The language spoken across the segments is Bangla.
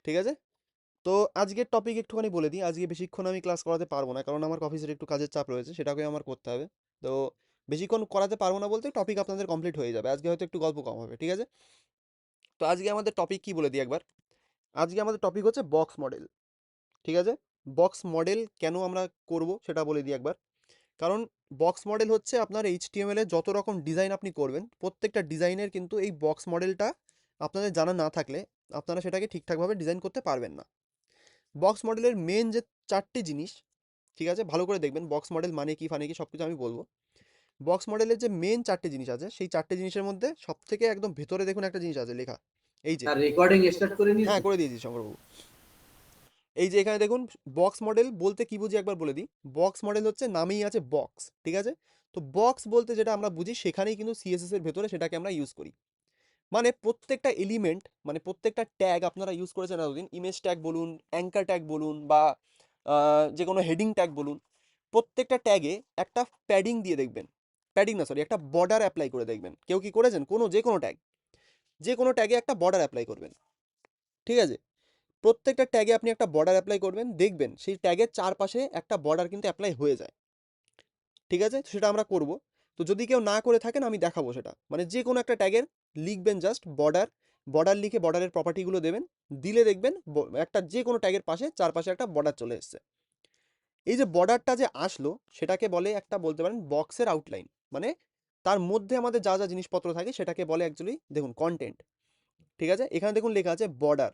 ঠিক আছে? তো আজকের টপিক একটুখানি বলে দিই। আজকে বেশিক্ষণ আমি ক্লাস করাতে পারবো না, কারণ আমার অফিসের একটু কাজের চাপ রয়েছে, সেটাকে আমার করতে হবে। তো বেশিক্ষণ করাতে পারবো না বলতে টপিক আপনাদের কমপ্লিট হয়ে যাবে, আজকে হয়তো একটু গল্প কম হবে, ঠিক আছে? তো আজকে আমাদের টপিক কি বলে দিই একবার। আজকে আমাদের টপিক হচ্ছে বক্স মডেল, ঠিক আছে? বক্স মডেল কেন আমরা করব সেটা বলে দিই একবার। কারণ বক্স মডেল হচ্ছে আপনার এইচটিএমএল এ যত রকম ডিজাইন আপনি করবেন, প্রত্যেকটা ডিজাইনের কিন্তু এই বক্স মডেলটা আপনাদের জানা না থাকলে আপনারা সেটাকে ঠিকঠাকভাবে ডিজাইন করতে পারবেন না। বক্স মডেলের মেন যে চারটি জিনিস, ঠিক আছে, ভালো করে দেখবেন বক্স মডেল মানে কি ফানে কি সব কিছু আমি বলবো। বক্স মডেলের যে মেন চারটে জিনিস আছে, সেই চারটে জিনিসের মধ্যে সব থেকে একদম ভেতরে দেখুন একটা জিনিস আছে লেখা, এই যে। তার রেকর্ডিং স্টার্ট করে হ্যাঁ, নিয়েছে। করে দিয়েছি শঙ্করবাবু। এই যে এখানে দেখুন, বক্স মডেল বলতে কি বুঝি একবার বলে দিই। বক্স মডেল হচ্ছে নামেই আছে বক্স, ঠিক আছে? তো বক্স বলতে যেটা আমরা বুঝি সেখানেই কিন্তু সিএসএস এর ভেতরে সেটাকে আমরা ইউজ করি। মানে প্রত্যেকটা এলিমেন্ট, মানে প্রত্যেকটা ট্যাগ আপনারা ইউজ করেছেন এতদিন, ইমেজ ট্যাগ বলুন, অ্যাঙ্কার ট্যাগ বলুন, বা যে কোনো হেডিং ট্যাগ বলুন, প্রত্যেকটা ট্যাগে একটা প্যাডিং দিয়ে দেখবেন। প্যাডিং না, সরি, একটা বর্ডার অ্যাপ্লাই করে দেখবেন। কেউ কি করেছেন? যে কোনো ট্যাগে একটা বর্ডার অ্যাপ্লাই করবেন, ঠিক আছে? প্রত্যেকটা ট্যাগে আপনি একটা বর্ডার অ্যাপ্লাই করবেন, দেখবেন সেই ট্যাগের চারপাশে একটা বর্ডার কিন্তু অ্যাপ্লাই হয়ে যায়, ঠিক আছে? তো সেটা আমরা করব। তো যদি কেউ না করে থাকেন আমি দেখাবো সেটা, মানে যে কোনো একটা ট্যাগের লিখবেন জাস্ট বর্ডার, বর্ডার লিখে বর্ডারের প্রপার্টিগুলো দেবেন, দিলে দেখবেন একটা যে কোনো ট্যাগের পাশে চারপাশে একটা বর্ডার চলে এসেছে। এই যে বর্ডারটা যে আসলো সেটাকে বলে, একটা বলতে পারেন বক্সের আউটলাইন, মানে তার মধ্যে আমাদের যা যা জিনিসপত্র থাকে সেটাকে বলে অ্যাকচুয়ালি দেখুন কন্টেন্ট, ঠিক আছে? এখানে দেখুন লেখা আছে বর্ডার,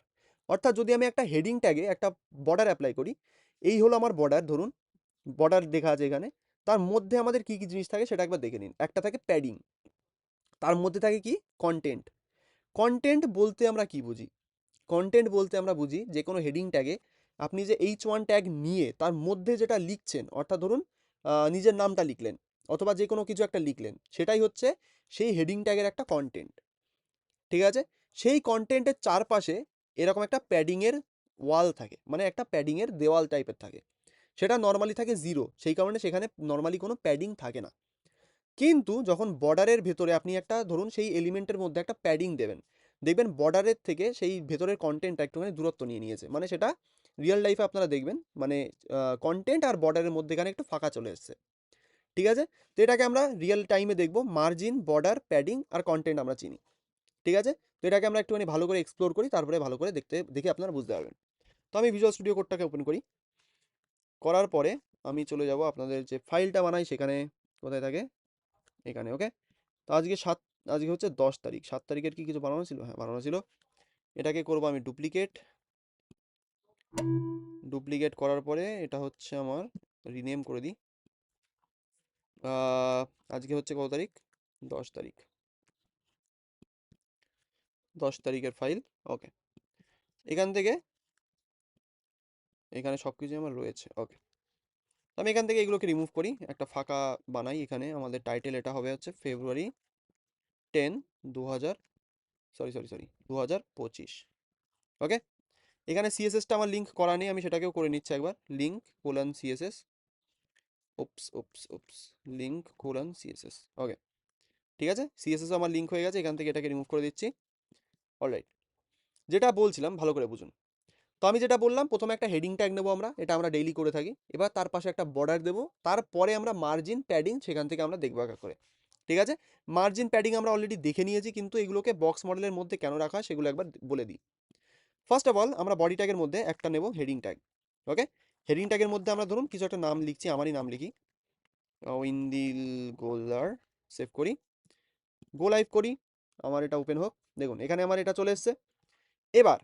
অর্থাৎ যদি আমি একটা হেডিং ট্যাগে একটা বর্ডার অ্যাপ্লাই করি, এই হলো আমার বর্ডার, ধরুন বর্ডার লেখা আছে এখানে। তার মধ্যে আমাদের কি কি জিনিস থাকে সেটা একবার দেখে নিন। একটা থাকে প্যাডিং, তার মধ্যে থাকে কি কন্টেন্ট। কন্টেন্ট বলতে আমরা কি বুঝি? কন্টেন্ট বলতে আমরা বুঝি যে কোনো হেডিং ট্যাগে আপনি যে H1 ট্যাগ নিয়ে তার মধ্যে যেটা লিখছেন, অর্থাৎ ধরুন নিজের নামটা লিখলেন অথবা যে কোনো কিছু একটা লিখলেন, সেটাই হচ্ছে সেই হেডিং ট্যাগের একটা কন্টেন্ট, ঠিক আছে? সেই কন্টেন্টের চারপাশে এরকম একটা প্যাডিংয়ের ওয়াল থাকে, মানে একটা প্যাডিংয়ের দেওয়াল টাইপের থাকে। সেটা নর্মালি থাকে 0, সেই কারণে সেখানে নর্মালি কোনো প্যাডিং থাকে না। কিন্তু যখন বর্ডারের ভেতরে আপনি একটা ধরুন সেই এলিমেন্টের মধ্যে একটা প্যাডিং দেবেন, দেখবেন বর্ডারের থেকে সেই ভেতরের কন্টেন্টটা একটুখানি দূরত্ব নিয়ে নিয়েছে, মানে সেটা রিয়েল লাইফে আপনারা দেখবেন, মানে কন্টেন্ট আর বর্ডারের মধ্যেখানে একটু ফাঁকা চলে এসেছে, ঠিক আছে? তো এটাকে আমরা রিয়েল টাইমে দেখবো, মার্জিন, বর্ডার, প্যাডিং আর কন্টেন্ট আমরা চিনি, ঠিক আছে? তো এটাকে আমরা একটুখানি ভালো করে এক্সপ্লোর করি, তারপরে ভালো করে দেখে আপনারা বুঝতে পারবেন। তো আমি ভিজুয়াল স্টুডিও কোডটাকে ওপেন করি, করার পরে আমি চলে যাব আপনাদের যে ফাইলটা বানাই সেখানে। কোথায় থাকে? এখানে, ওকে। তো আজকে হচ্ছে 10 তারিখ, 7 তারিখের কি কিছু বানানো ছিল? হ্যাঁ, বানানো ছিল। এটাকে করব আমি ডুপ্লিকেট। ডুপ্লিকেট করার পরে এটা হচ্ছে আমার রিনেম করে দিই। আহ, আজকে হচ্ছে কত তারিখ? 10 তারিখ। 10 তারিখের ফাইল, ওকে। এখান থেকে এখানে সব কিছু আমার রয়েছে, ওকে। আমি এখান থেকে এগুলোকে রিমুভ করি, একটা ফাঁকা বানাই। এখানে আমাদের টাইটেল এটা হবে হচ্ছে February 10, 2000, সরি 2025, ওকে। এখানে সিএসএসটা আমার লিঙ্ক করা নেই, আমি সেটাকেও করে নিচ্ছি একবার। Link colon CSS, oops link colon CSS, okay, ঠিক আছে। সিএসএস আমার লিঙ্ক হয়ে গেছে, এখান থেকে এটাকে রিমুভ করে দিচ্ছি। অলরাইট, যেটা বলছিলাম ভালো করে বুঝুন। তো আমি যেটা বললাম, প্রথমে একটা হেডিং ট্যাগ নেবো আমরা, এটা আমরা ডেইলি করে থাকি। এবার তার পাশে একটা বর্ডার দেবো, তারপরে আমরা মার্জিন, প্যাডিং সেখান থেকে আমরা দেখবো এক এক করে, ঠিক আছে? মার্জিন, প্যাডিং আমরা অলরেডি দেখে নিয়েছি, কিন্তু এগুলোকে বক্স মডেলের মধ্যে কেন রাখা হয় সেগুলো একবার বলে দিই। ফার্স্ট অফ অল আমরা বডি ট্যাগের মধ্যে একটা নেব হেডিং ট্যাগ, ওকে। হেডিং ট্যাগের মধ্যে আমরা ধরুন কিছু একটা নাম লিখছি, আমারই নাম লিখি, ইন্দিল গোলার। সেভ করি, গো লাইভ করি, আমার এটা ওপেন হোক। দেখুন এখানে আমার এটা চলে এসছে। এবার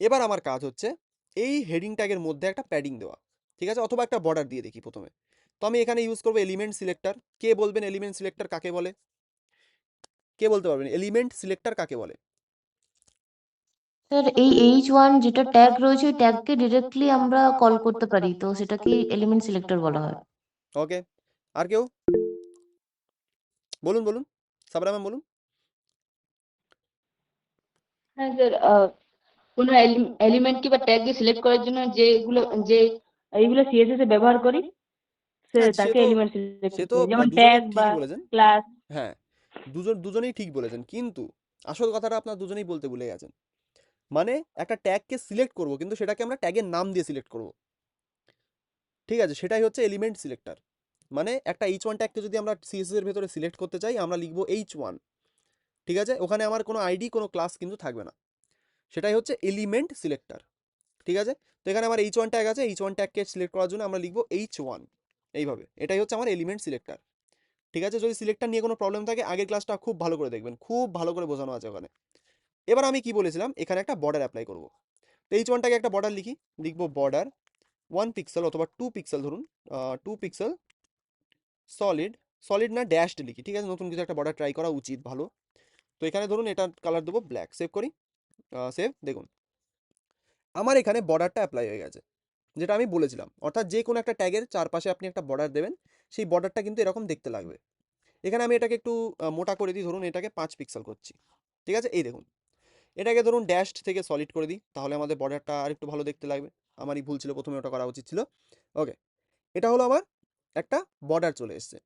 এবার আমার কাজ হচ্ছে এই হেডিং ট্যাগের মধ্যে একটা প্যাডিং দেওয়া, ঠিক আছে, অথবা একটা বর্ডার দিয়ে দেখি প্রথমে। তো আমি এখানে ইউজ করবো এলিমেন্ট সিলেক্টর। কে বলবেন এলিমেন্ট সিলেক্টর কাকে বলে? কে বলতে পারবেন এলিমেন্ট সিলেক্টর কাকে বলে? স্যার, এই H1 যেটা ট্যাগ রয়েছে ওই ট্যাগকে ডিরেক্টলি আমরা কল করতে পারি, তো সেটাকে এলিমেন্ট সিলেক্টর বলা হয়। ওকে, আর কেউ? বলুন সাবরা ম্যাম বলুন। হ্যাঁ স্যার, কোনো এলিমেন্টকে বা ট্যাগকে সিলেক্ট করার জন্য যে এইগুলো সিএসএস এ ব্যবহার করি, সে হ্যাঁ, তাকে এলিমেন্ট সে সিলেক্টর তো বলে, যেমন দুজনেই ট্যাগ বা ঠিকই বলেছেন। ক্লাস। হ্যাঁ, দুজনেই ঠিক বলেছেন, কিন্তু আসল কথাটা আপনার দুজনেই বলতে ভুলে গেছেন। মানে একটা ট্যাগকে সিলেক্ট করব, কিন্তু সেটাকে আমরা ট্যাগের নাম দিয়ে সিলেক্ট করব। ঠিক আছে, সেটাই হচ্ছে এলিমেন্ট সিলেক্টর। মানে একটা H1 ট্যাগকে যদি আমরা সিএসএস এর ভেতরে সিলেক্ট করতে চাই, আমরা লিখবো H1। ঠিক আছে, ওখানে আমার কোনো আইডি কোনো ক্লাস কিন্তু থাকবে না, সেটাই হচ্ছে এলিমেন্ট সিলেক্টর। ঠিক আছে, তো এখানে আমার H1 ট্যাগ আছে, H1 ট্যাগকে সিলেক্ট করার জন্য আমরা লিখবো H1 এইভাবে। এটাই হচ্ছে আমার এলিমেন্ট সিলেক্টর। ঠিক আছে, যদি সিলেক্টর নিয়ে কোনো প্রবলেম থাকে আগের ক্লাসটা খুব ভালো করে দেখবেন, খুব ভালো করে বোঝানো আছে ওখানে। এবার আমি কি বলেছিলাম, এখানে একটা বর্ডার অ্যাপ্লাই করব। তো H1টাকে একটা বর্ডার লিখবো বর্ডার 1 পিক্সেল অথবা 2 পিক্সেল, ধরুন 2 পিক্সেল সলিড, সলিড না ড্যাশড লিখি। ঠিক আছে, নতুন কিছু একটা বর্ডার ট্রাই করা উচিত, ভালো। তো এখানে ধরুন এটা কালার দেবো ব্ল্যাক, সেভ করি, সেভ। দেখুন আমার এখানে বর্ডারটা অ্যাপ্লাই হয়ে গেছে, যেটা আমি বলেছিলাম। অর্থাৎ যে কোনো একটা ট্যাগের চারপাশে আপনি একটা বর্ডার দেবেন, সেই বর্ডারটা কিন্তু এরকম দেখতে লাগবে। এখানে আমি এটাকে একটু মোটা করে দিই, ধরুন এটাকে 5 পিক্সেল করছি। ঠিক আছে, এই দেখুন এটাকে ধরুন ড্যাশড থেকে সলিড করে দিই, তাহলে আমাদের বর্ডারটা আর একটু ভালো দেখতে লাগবে। আমারই ভুল ছিল, প্রথমে ওটা করা উচিত ছিল। ওকে, এটা হলো আমার একটা বর্ডার চলে এসেছে।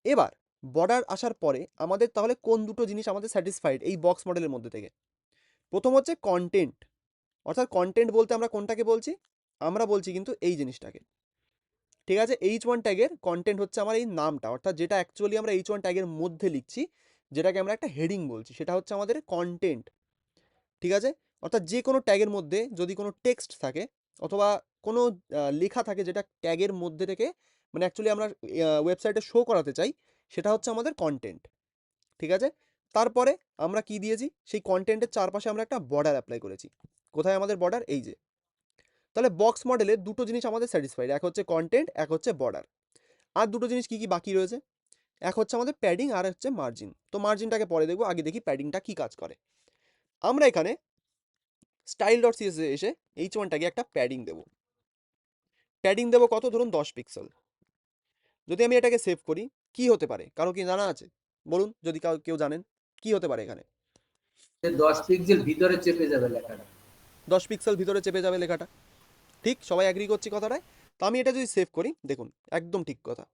এবার বর্ডার আসার পরে আমাদের তাহলে কোন দুটো জিনিস আমাদের স্যাটিসফাইড এই বক্স মডেলের মধ্যে থেকে? প্রথম হচ্ছে কন্টেন্ট, অর্থাৎ কন্টেন্ট বলতে আমরা কোনটাকে বলছি? আমরা বলছি কিন্তু এই জিনিসটাকে। ঠিক আছে, H1 ট্যাগের কন্টেন্ট হচ্ছে আমার এই নামটা, অর্থাৎ যেটা অ্যাকচুয়ালি আমরা H1 ট্যাগের মধ্যে লিখছি, যেটাকে আমরা একটা হেডিং বলছি, সেটা হচ্ছে আমাদের কন্টেন্ট। ঠিক আছে, অর্থাৎ যে কোনো ট্যাগের মধ্যে যদি কোনো টেক্সট থাকে অথবা কোনো লেখা থাকে যেটা ট্যাগের মধ্যে থেকে মানে অ্যাকচুয়ালি আমরা ওয়েবসাইটে শো করাতে চাই, সেটা হচ্ছে আমাদের কন্টেন্ট। ঠিক আছে, তারপরে আমরা কি দিয়েছি, সেই কন্টেন্টের চারপাশে আমরা একটা বর্ডার অ্যাপ্লাই করেছি। কোথায় আমাদের বর্ডার? এই যে। তাহলে বক্স মডেলে দুটো জিনিস আমাদের স্যাটিসফাইড, এক হচ্ছে কন্টেন্ট, এক হচ্ছে বর্ডার। আর দুটো জিনিস কি কি বাকি রয়েছে? এক হচ্ছে আমাদের প্যাডিং, আর হচ্ছে মার্জিন। তো মার্জিনটাকে পরে দেখবো, আগে দেখি প্যাডিংটা কি কাজ করে। আমরা এখানে স্টাইল ডট সিএস এসে H1টাকে একটা প্যাডিং দেবো। প্যাডিং দেবো কত? ধরুন 10 পিক্সেল। যদি আমি এটাকে সেভ করি, কি হতে পারে? কারো কি জানা আছে? বলুন, যদি কেউ জানেন কি হতে পারে এখানে। 10 পিক্সেল ভিতরে চেপে যাবে লেখাটা। 10 পিক্সেল ভিতরে চেপে যাবে লেখাটা। ঠিক, সবাই অ্যাগ্রি করছি কথাটায়। তো আমি এটা যদি সেভ করি, দেখুন একদম ঠিক কথা।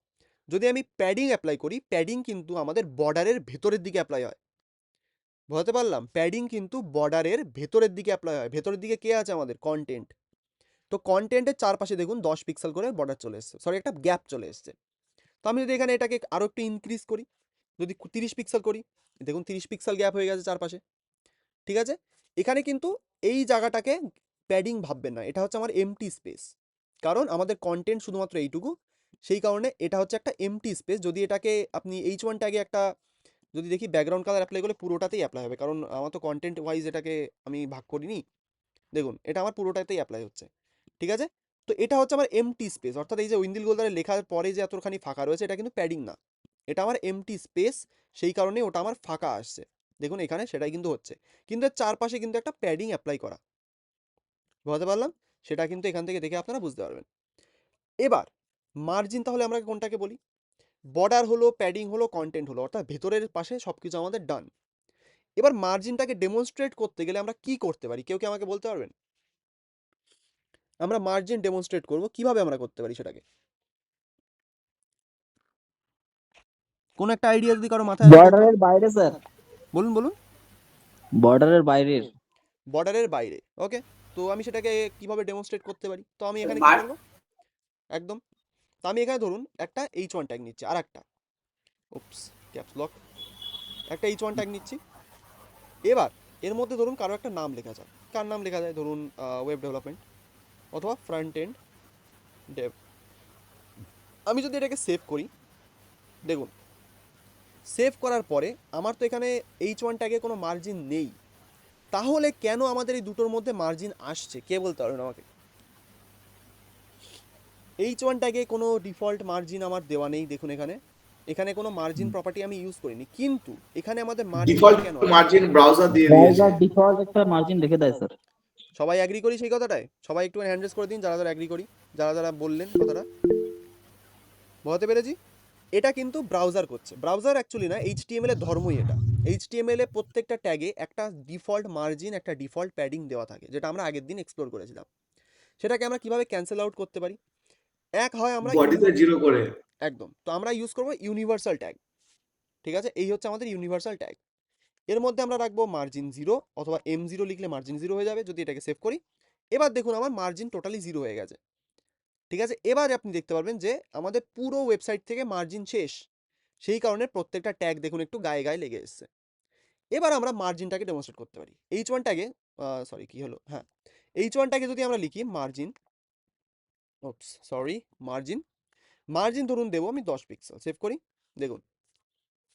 যদি আমি প্যাডিং অ্যাপ্লাই করি, প্যাডিং কিন্তু আমাদের বর্ডারের ভেতরের দিকে অ্যাপ্লাই হয়। বুঝতে পারলাম, প্যাডিং কিন্তু বর্ডারের ভেতরের দিকে অ্যাপ্লাই হয়। ভেতরের দিকে কে আছে? আমাদের কন্টেন্ট। তো কন্টেন্টের চারপাশে দেখুন 10 পিক্সেল করে বর্ডার চলে এসছে, সরি একটা গ্যাপ চলে এসছে। তো আমি যদি এখানে এটাকে আরও একটু ইনক্রিজ করি, যদি 30 পিক্সেল করি, দেখুন 30 পিক্সেল গ্যাপ হয়ে গেছে চারপাশে। ঠিক আছে, এখানে কিন্তু এই জায়গাটাকে প্যাডিং ভাববেন না, এটা হচ্ছে আমার এমটি স্পেস। কারণ আমাদের কন্টেন্ট শুধুমাত্র এইটুকু, সেই কারণে এটা হচ্ছে একটা এমটি স্পেস। যদি এটাকে আপনি H1 ট্যাগে একটা যদি দেখি ব্যাকগ্রাউন্ড কালার অ্যাপ্লাই করলে পুরোটাতেই অ্যাপ্লাই হবে, কারণ আমার তো কন্টেন্ট ওয়াইজ এটাকে আমি ভাগ করিনি। দেখুন এটা আমার পুরোটাতেই অ্যাপ্লাই হচ্ছে। ঠিক আছে, তো এটা হচ্ছে আমার এমটি স্পেস, অর্থাৎ এই যে উইন্দিল গোলদারে লেখার পরে যে এতখানি ফাঁকা রয়েছে, এটা কিন্তু প্যাডিং না, এটা আমার এমটি স্পেস। সেই কারণে ওটা আমার ফাঁকা আসছে। দেখুন এখানে সেটাই কিন্তু হচ্ছে, কিন্তু এর চারপাশে কিন্তু একটা প্যাডিং অ্যাপ্লাই করা। বুঝতে পারলাম, সেটা কিন্তু এখান থেকে দেখে আপনারা বুঝতে পারবেন। এবার মার্জিন তাহলে আমরা কোনটাকে বলি? বর্ডার হলো, প্যাডিং হলো, কন্টেন্ট হলো, অর্থাৎ ভেতরের পাশে সবকিছু আমাদের ডান। এবার মার্জিনটাকে ডেমনস্ট্রেট করতে গেলে আমরা কি করতে পারি? কেউ কি আমাকে বলতে পারবেন? আমরা মার্জিন ডেমনস্ট্রেট করব, কিভাবে আমরা করতে পারি সেটাকে? কোন একটা আইডিয়া যদি কারো মাথায় আসে বলতে বর্ডারের পারেন। বাইরে স্যার, বলুন বলুন। বর্ডারের বাইরের। বর্ডারের বাইরে, ওকে। তো আমি সেটাকে কিভাবে ডেমনস্ট্রেট করতে পারি? তো আমি এখানে কি মার- করব? একদম, তো আমি এখানে ধরুন একটা H1 ট্যাগ নিচ্ছি, আর একটা উপস ক্যাপস লক, একটা H1 ট্যাগ নিচ্ছি। এবার এর মধ্যে ধরুন কারো একটা নাম লেখা যায়, কার নাম লেখা যায়? ধরুন ওয়েব ডেভেলপমেন্ট অথবা ফ্রন্ট এন্ড ডেভ। আমি যদি এটাকে সেভ করি, দেখুন সেভ করার পরে আমার তো এখানে H1 ট্যাগে কোনো মার্জিন নেই, তাহলে কেন আমাদের এই দুটোর মধ্যে মার্জিন আসছে? কে বলতে পারবেন আমাকে? H1 ট্যাগে কোনো ডিফল্ট মার্জিন আমার দেওয়া নেই, দেখুন এখানে এখানে কোনো মার্জিন প্রপার্টি আমি ইউজ করিনি, কিন্তু এখানে আমাদের মার্জিনটা ডিফল্ট কেন আসছে? মার্জিন ব্রাউজার দিয়ে দিয়েছে। ব্রাউজার ডিফল্ট একটা মার্জিন রেখে দেয় স্যার। সবাই অ্যাগ্রি করি সেই কথাটায়? সবাই একটু হ্যান্ড রেজ করে দিন যারা যারা অ্যাগ্রি করি, যারা যারা বললেন কথাটা। বুঝতে পেরেছি, এটা কিন্তু ব্রাউজার করছে। ব্রাউজার অ্যাকচুয়ালি না, HTML এর ধর্মই এটা। HTML এ প্রত্যেকটা ট্যাগে একটা ডিফল্ট মার্জিন, একটা ডিফল্ট প্যাডিং দেওয়া থাকে, যেটা আমরা আগের দিন এক্সপ্লোর করেছিলাম। সেটাকে আমরা কিভাবে ক্যান্সেল আউট করতে পারি? এক হয় আমরা বডিতে জিরো করে। একদম, তো আমরা ইউজ করবো ইউনিভার্সাল ট্যাগ। ঠিক আছে, এই হচ্ছে আমাদের ইউনিভার্সাল ট্যাগ। এর মধ্যে আমরা রাখবো মার্জিন 0 অথবা M0 লিখলে মার্জিন 0 হয়ে যাবে যদি এটাকে সেভ করি। এবার দেখুন আমার মার্জিন টোটালি 0 হয়ে গেছে। ঠিক আছে, এবার আপনি দেখতে পারবেন যে আমাদের পুরো ওয়েবসাইট থেকে মার্জিন শেষ। সেই কারণে প্রত্যেকটা ট্যাগ দেখুন একটু গায়ে গায়ে লেগে এসছে। এবার আমরা মার্জিনটাকে ডেমনস্ট্রেট করতে পারি। H1 ট্যাগে সরি কি হলো, হ্যাঁ, H1 ট্যাগে যদি আমরা লিখি মার্জিন, মার্জিন ধরুন দেবো আমি 10 পিক্সেল, সেভ করি। দেখুন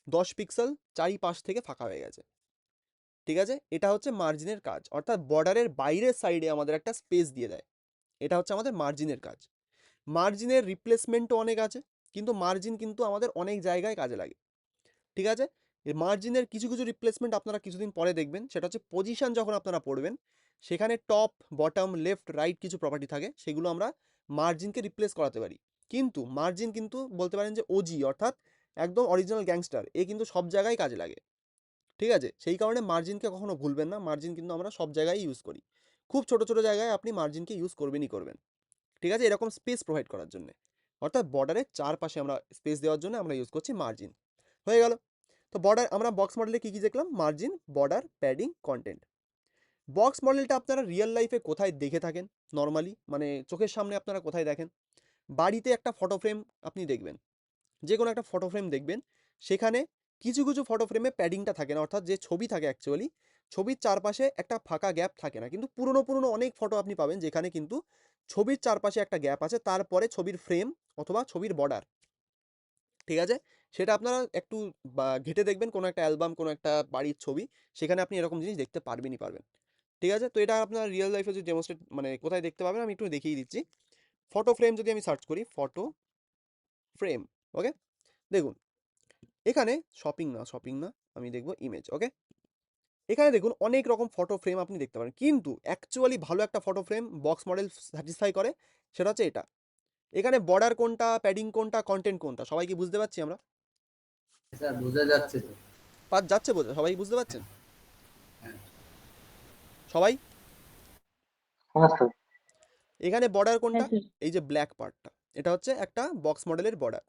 10 পিক্সেল চারিপাশ থেকে ফাঁকা হয়ে গেছে। ঠিক আছে, এটা হচ্ছে মার্জিনের কাজ, অর্থাৎ বর্ডারের বাইরের সাইডে আমাদের একটা স্পেস দিয়ে দেয়। এটা হচ্ছে আমাদের মার্জিনের কাজ। মার্জিনের রিপ্লেসমেন্টও অনেক আছে, কিন্তু মার্জিন কিন্তু আমাদের অনেক জায়গায় কাজে লাগে। ঠিক আছে, এই মার্জিনের কিছু কিছু রিপ্লেসমেন্ট আপনারা কিছুদিন পরে দেখবেন, সেটা হচ্ছে পজিশন যখন আপনারা পড়বেন সেখানে টপ বটম লেফট রাইট কিছু প্রপার্টি থাকে, সেগুলো আমরা মার্জিনকে রিপ্লেস করাতে পারি। কিন্তু মার্জিন কিন্তু বলতে পারেন যে ওজি, অর্থাৎ একদম অরিজিনাল গ্যাংস্টার, এ কিন্তু সব জায়গায় কাজে লাগে। ঠিক আছে, সেই কারণে মার্জিনকে কখনো ভুলবেন না, মার্জিন কিন্তু আমরা সব জায়গায় ইউজ করি। খুব ছোট ছোট জায়গায় আপনি মার্জিনকে ইউজ করবেনই করবেন। ঠিক আছে, এরকম স্পেস প্রোভাইড করার জন্য, অর্থাৎ বর্ডারের চারপাশে আমরা স্পেস দেওয়ার জন্য আমরা ইউজ করছি মার্জিন। হয়ে গেল। তো বর্ডার আমরা বক্স মডেলে কী কী দেখলাম? Margin, border, padding, content. Box মডেলটা আপনারা রিয়েল লাইফে কোথায় দেখে থাকেন? নর্মালি মানে চোখের সামনে আপনারা কোথায় দেখেন? বাড়িতে একটা ফটো ফ্রেম আপনি দেখবেন, যে কোনো একটা ফটো ফ্রেম দেখবেন, সেখানে কিছু কিছু ফটো ফ্রেমে প্যাডিংটা থাকে না, অর্থাৎ যে ছবি থাকে অ্যাকচুয়ালি ছবির চারপাশে একটা ফাঁকা গ্যাপ থাকে না। কিন্তু পুরনো পুরনো অনেক ফটো আপনি পাবেন যেখানে কিন্তু ছবির চারপাশে একটা গ্যাপ আছে, তারপরে ছবির ফ্রেম অথবা ছবির বর্ডার। ঠিক আছে, সেটা আপনারা একটু ঘেঁটে দেখবেন, কোনো একটা অ্যালবাম, কোনো একটা বাড়ির ছবি, সেখানে আপনি এরকম জিনিস দেখতে পারবেনই পারবেন। ঠিক আছে, তো এটা আপনার রিয়েল লাইফে যদি ডেমনস্ট্রেট মানে কোথায় দেখতে পাবেন আমি একটু দেখিয়ে দিচ্ছি। ফটো ফ্রেম যদি আমি সার্চ করি, ফটো ফ্রেম, ওকে, দেখুন এখানে শপিং না আমি দেখবো ইমেজ। ওকে, এখানে দেখুন অনেক রকম ফটো ফ্রেম আপনি দেখতে পারেন, কিন্তু অ্যাকচুয়ালি ভালো একটা photo frame box model satisfy করে, সেটা হচ্ছে এটা। এখানে বর্ডার কোনটা, প্যাডিং কোনটা, কন্টেন্ট কোনটা, সবাই কি বুঝতে পারছি আমরা? স্যার বোঝা যাচ্ছে তো? যাচ্ছে বোঝা, সবাই বুঝতে পারছেন? সবাই এখানে বর্ডার কোনটা? হ্যাঁ স্যার। এই যে ব্ল্যাক পার্টটা, এটা হচ্ছে একটা বক্স মডেলের বর্ডার।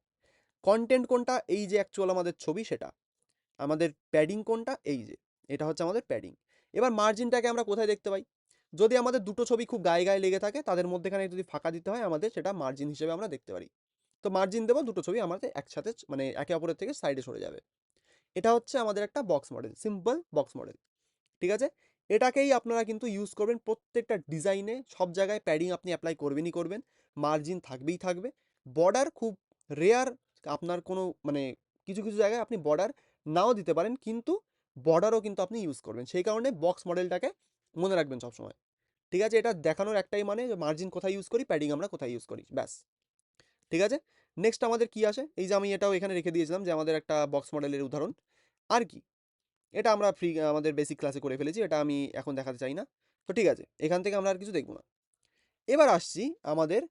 কন্টেন্ট কোনটা? এই যে অ্যাকচুয়াল আমাদের ছবি সেটা। আমাদের প্যাডিং কোনটা? এই যে এটা হচ্ছে আমাদের প্যাডিং। এবার মার্জিনটাকে আমরা কোথায় দেখতে পাই? যদি আমাদের দুটো ছবি খুব গায়ে গায়ে লেগে থাকে, তাদের মধ্যেখানে যদি ফাঁকা দিতে হয় আমাদের, সেটা মার্জিন হিসেবে আমরা দেখতে পারি। তো মার্জিন দেবো, দুটো ছবি আমাদের একসাথে মানে একে অপরের থেকে সাইডে সরে যাবে। এটা হচ্ছে আমাদের একটা box model, simple box model. ঠিক আছে, এটাকেই আপনারা কিন্তু ইউজ করবেন প্রত্যেকটা ডিজাইনে, সব জায়গায় প্যাডিং আপনি অ্যাপ্লাই করবেনই করবেন, মার্জিন থাকবেই থাকবে। বর্ডার খুব রেয়ার, আপনার কোনো মানে কিছু কিছু জায়গায় আপনি বর্ডার নাও দিতে পারেন, কিন্তু বর্ডারও কিন্তু আপনি ইউজ করবেন, সেই কারণে বক্স মডেলটাকে মনে রাখবেন সবসময়। ঠিক আছে, এটা দেখানোর একটাই মানে, মার্জিন কোথায় ইউজ করি, প্যাডিং আমরা কোথায় ইউজ করি, ব্যাস। ঠিক আছে, নেক্সট আমাদের কি আসে? এই যে আমি এটাও এখানে রেখে দিয়েছিলাম যে আমাদের একটা বক্স মডেলের উদাহরণ। আর কি, এটা আমরা আমাদের বেসিক ক্লাসে করে ফেলেছি, এটা আমি এখন দেখাতে চাই না। তো ঠিক আছে, এখান থেকে আমরা আর কিছু দেখব না। এবার আসছি আমাদের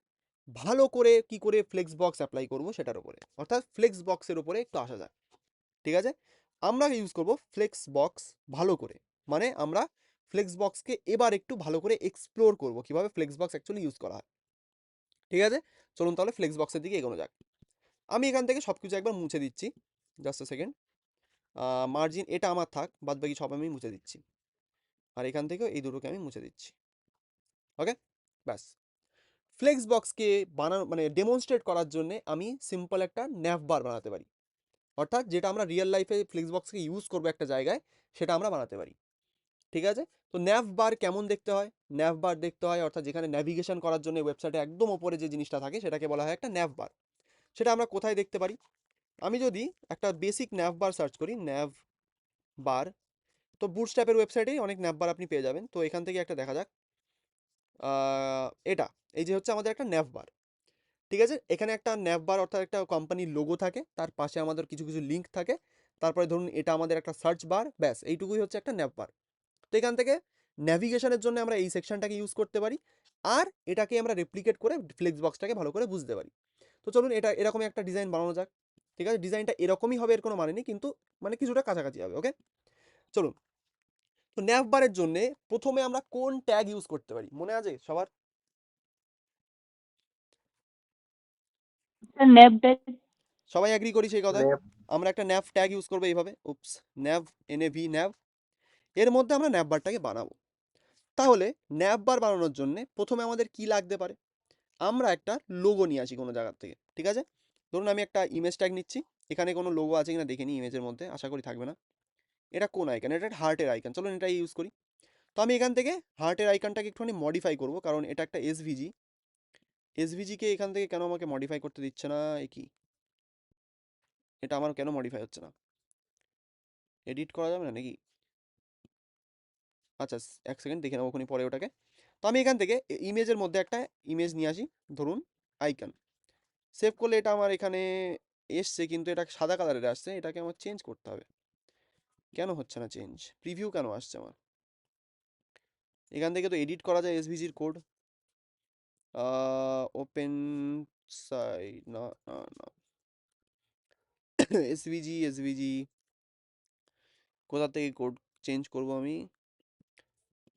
ভালো করে কি করে ফ্লেক্স বক্স অ্যাপ্লাই করব সেটার উপরে, অর্থাৎ ফ্লেক্স বক্সের উপরে একটু আসা যাক। ঠিক আছে, আমরা ইউজ করব ফ্লেক্স বক্স ভালো করে, মানে আমরা ফ্লেক্স বক্সকে এবার একটু ভালো করে এক্সপ্লোর করব কিভাবে ফ্লেক্স বক্স অ্যাকচুয়ালি ইউজ করা হয়। ঠিক আছে, চলুন তাহলে ফ্লেক্স বক্সের দিকে এগোনো যাক। আমি এখান থেকে সব কিছু একবার মুছে দিচ্ছি, জাস্ট এ সেকেন্ড। মার্জিন এটা আমার থাক, বাদ বাকি সব আমি মুছে দিচ্ছি, আর এখান থেকেও এই দুটোকে আমি মুছে দিচ্ছি। ওকে, ব্যাস। ফ্লেক্স বক্সকে বানানো মানে ডেমনস্ট্রেট করার জন্য আমি সিম্পল একটা ন্যাভ বার বানাতে পারি, অর্থাৎ যেটা আমরা রিয়েল লাইফে ফ্লেক্স বক্সকে ইউজ করবো একটা জায়গায়, সেটা আমরা বানাতে পারি। ঠিক আছে, তো ন্যাভ বার কেমন দেখতে হয়? ন্যাভ বার দেখতে হয় অর্থাৎ যেখানে ন্যাভিগেশন করার জন্য ওয়েবসাইটে একদম ওপরে যে জিনিসটা থাকে সেটাকে বলা হয় একটা ন্যাভ বার। সেটা আমরা কোথায় দেখতে পারি? আমি যদি একটা বেসিক ন্যাভ বার সার্চ করি, ন্যাভ বার, তো বুটস্ট্র্যাপের ওয়েবসাইটেই অনেক ন্যাভ বার আপনি পেয়ে যাবেন। তো এখান থেকে একটা দেখা যাক, এটা এই যে হচ্ছে আমাদের একটা ন্যাভ বার। ঠিক আছে, এখানে একটা ন্যাভ বার অর্থাৎ একটা কোম্পানির লোগো থাকে, তার পাশে আমাদের কিছু কিছু লিঙ্ক থাকে, তারপরে ধরুন এটা আমাদের একটা সার্চ বার, ব্যাস এইটুকুই হচ্ছে একটা ন্যাভ বার। তো এখান থেকে ন্যাভিগেশনের জন্য আমরা এই সেকশনটাকে ইউজ করতে পারি, আর এটাকে আমরা রেপ্লিকেট করে ফ্লেক্স বক্সটাকে ভালো করে বুঝতে পারি। তো চলুন এটা এরকমই একটা ডিজাইন বানানো যাক। ঠিক আছে, ডিজাইনটা এরকমই হবে এর কোনো মানে নেই, কিন্তু মানে কিছুটা কাছাকাছি হবে। ওকে, চলুন। তো ন্যাভ বারের জন্য প্রথমে আমরা কোন ট্যাগ ইউজ করতে পারি, মনে আছে সবার? Sir nap tag. সবাই এগ্রি করি সেই কথায়। লেফট আমরা একটা ন্যাভ ট্যাগ ইউজ করবো এইভাবে, উপস, ন্যাভ, এনএভি ন্যাভ, এর মধ্যে আমরা ন্যাভ বারটাকে বানাবো। তাহলে ন্যাভ বার বানানোর জন্য প্রথমে আমাদের কি লাগতে পারে, আমরা একটা লোগো নিয়ে আসি কোনো জায়গার থেকে, ঠিক আছে? ধরুন আমি একটা ইমেজ ট্যাগ নিচ্ছি, এখানে কোনো লোগো আছে কিনা দেখে নিই ইমেজের মধ্যে, আশা করি থাকবে না। এটা কোন আইকন? এটা একটা হার্টের আইকন, চলুন এটাই ইউজ করি। তো আমি এখান থেকে হার্টের আইকনটাকে একটুখানি মডিফাই করব, কারণ এটা একটা এসভিজি। এসভিজিকে এখান থেকে কেন আমাকে মডিফাই করতে দিচ্ছে না, এ কি, এটা আমার কেন মডিফাই হচ্ছে না? এডিট করা যাবে না নাকি? আচ্ছা, এক সেকেন্ড দেখে নেবো ওখানে পরে ওটাকে। তো আমি এখান থেকে ইমেজের মধ্যে একটা ইমেজ নিয়ে আসি, ধরুন আইকন। সেভ করলে এটা আমার এখানে এসছে, কিন্তু এটা সাদা কালারের আসছে, এটাকে আমার চেঞ্জ করতে হবে। কেন হচ্ছে না চেঞ্জ? প্রিভিউ কেন আসছে আমার? এখান থেকে তো এডিট করা যায় এসভিজির কোড। ওপেন সাইড, না না না, এসভিজি এসভিজি কোথা থেকে কোড চেঞ্জ করব আমি?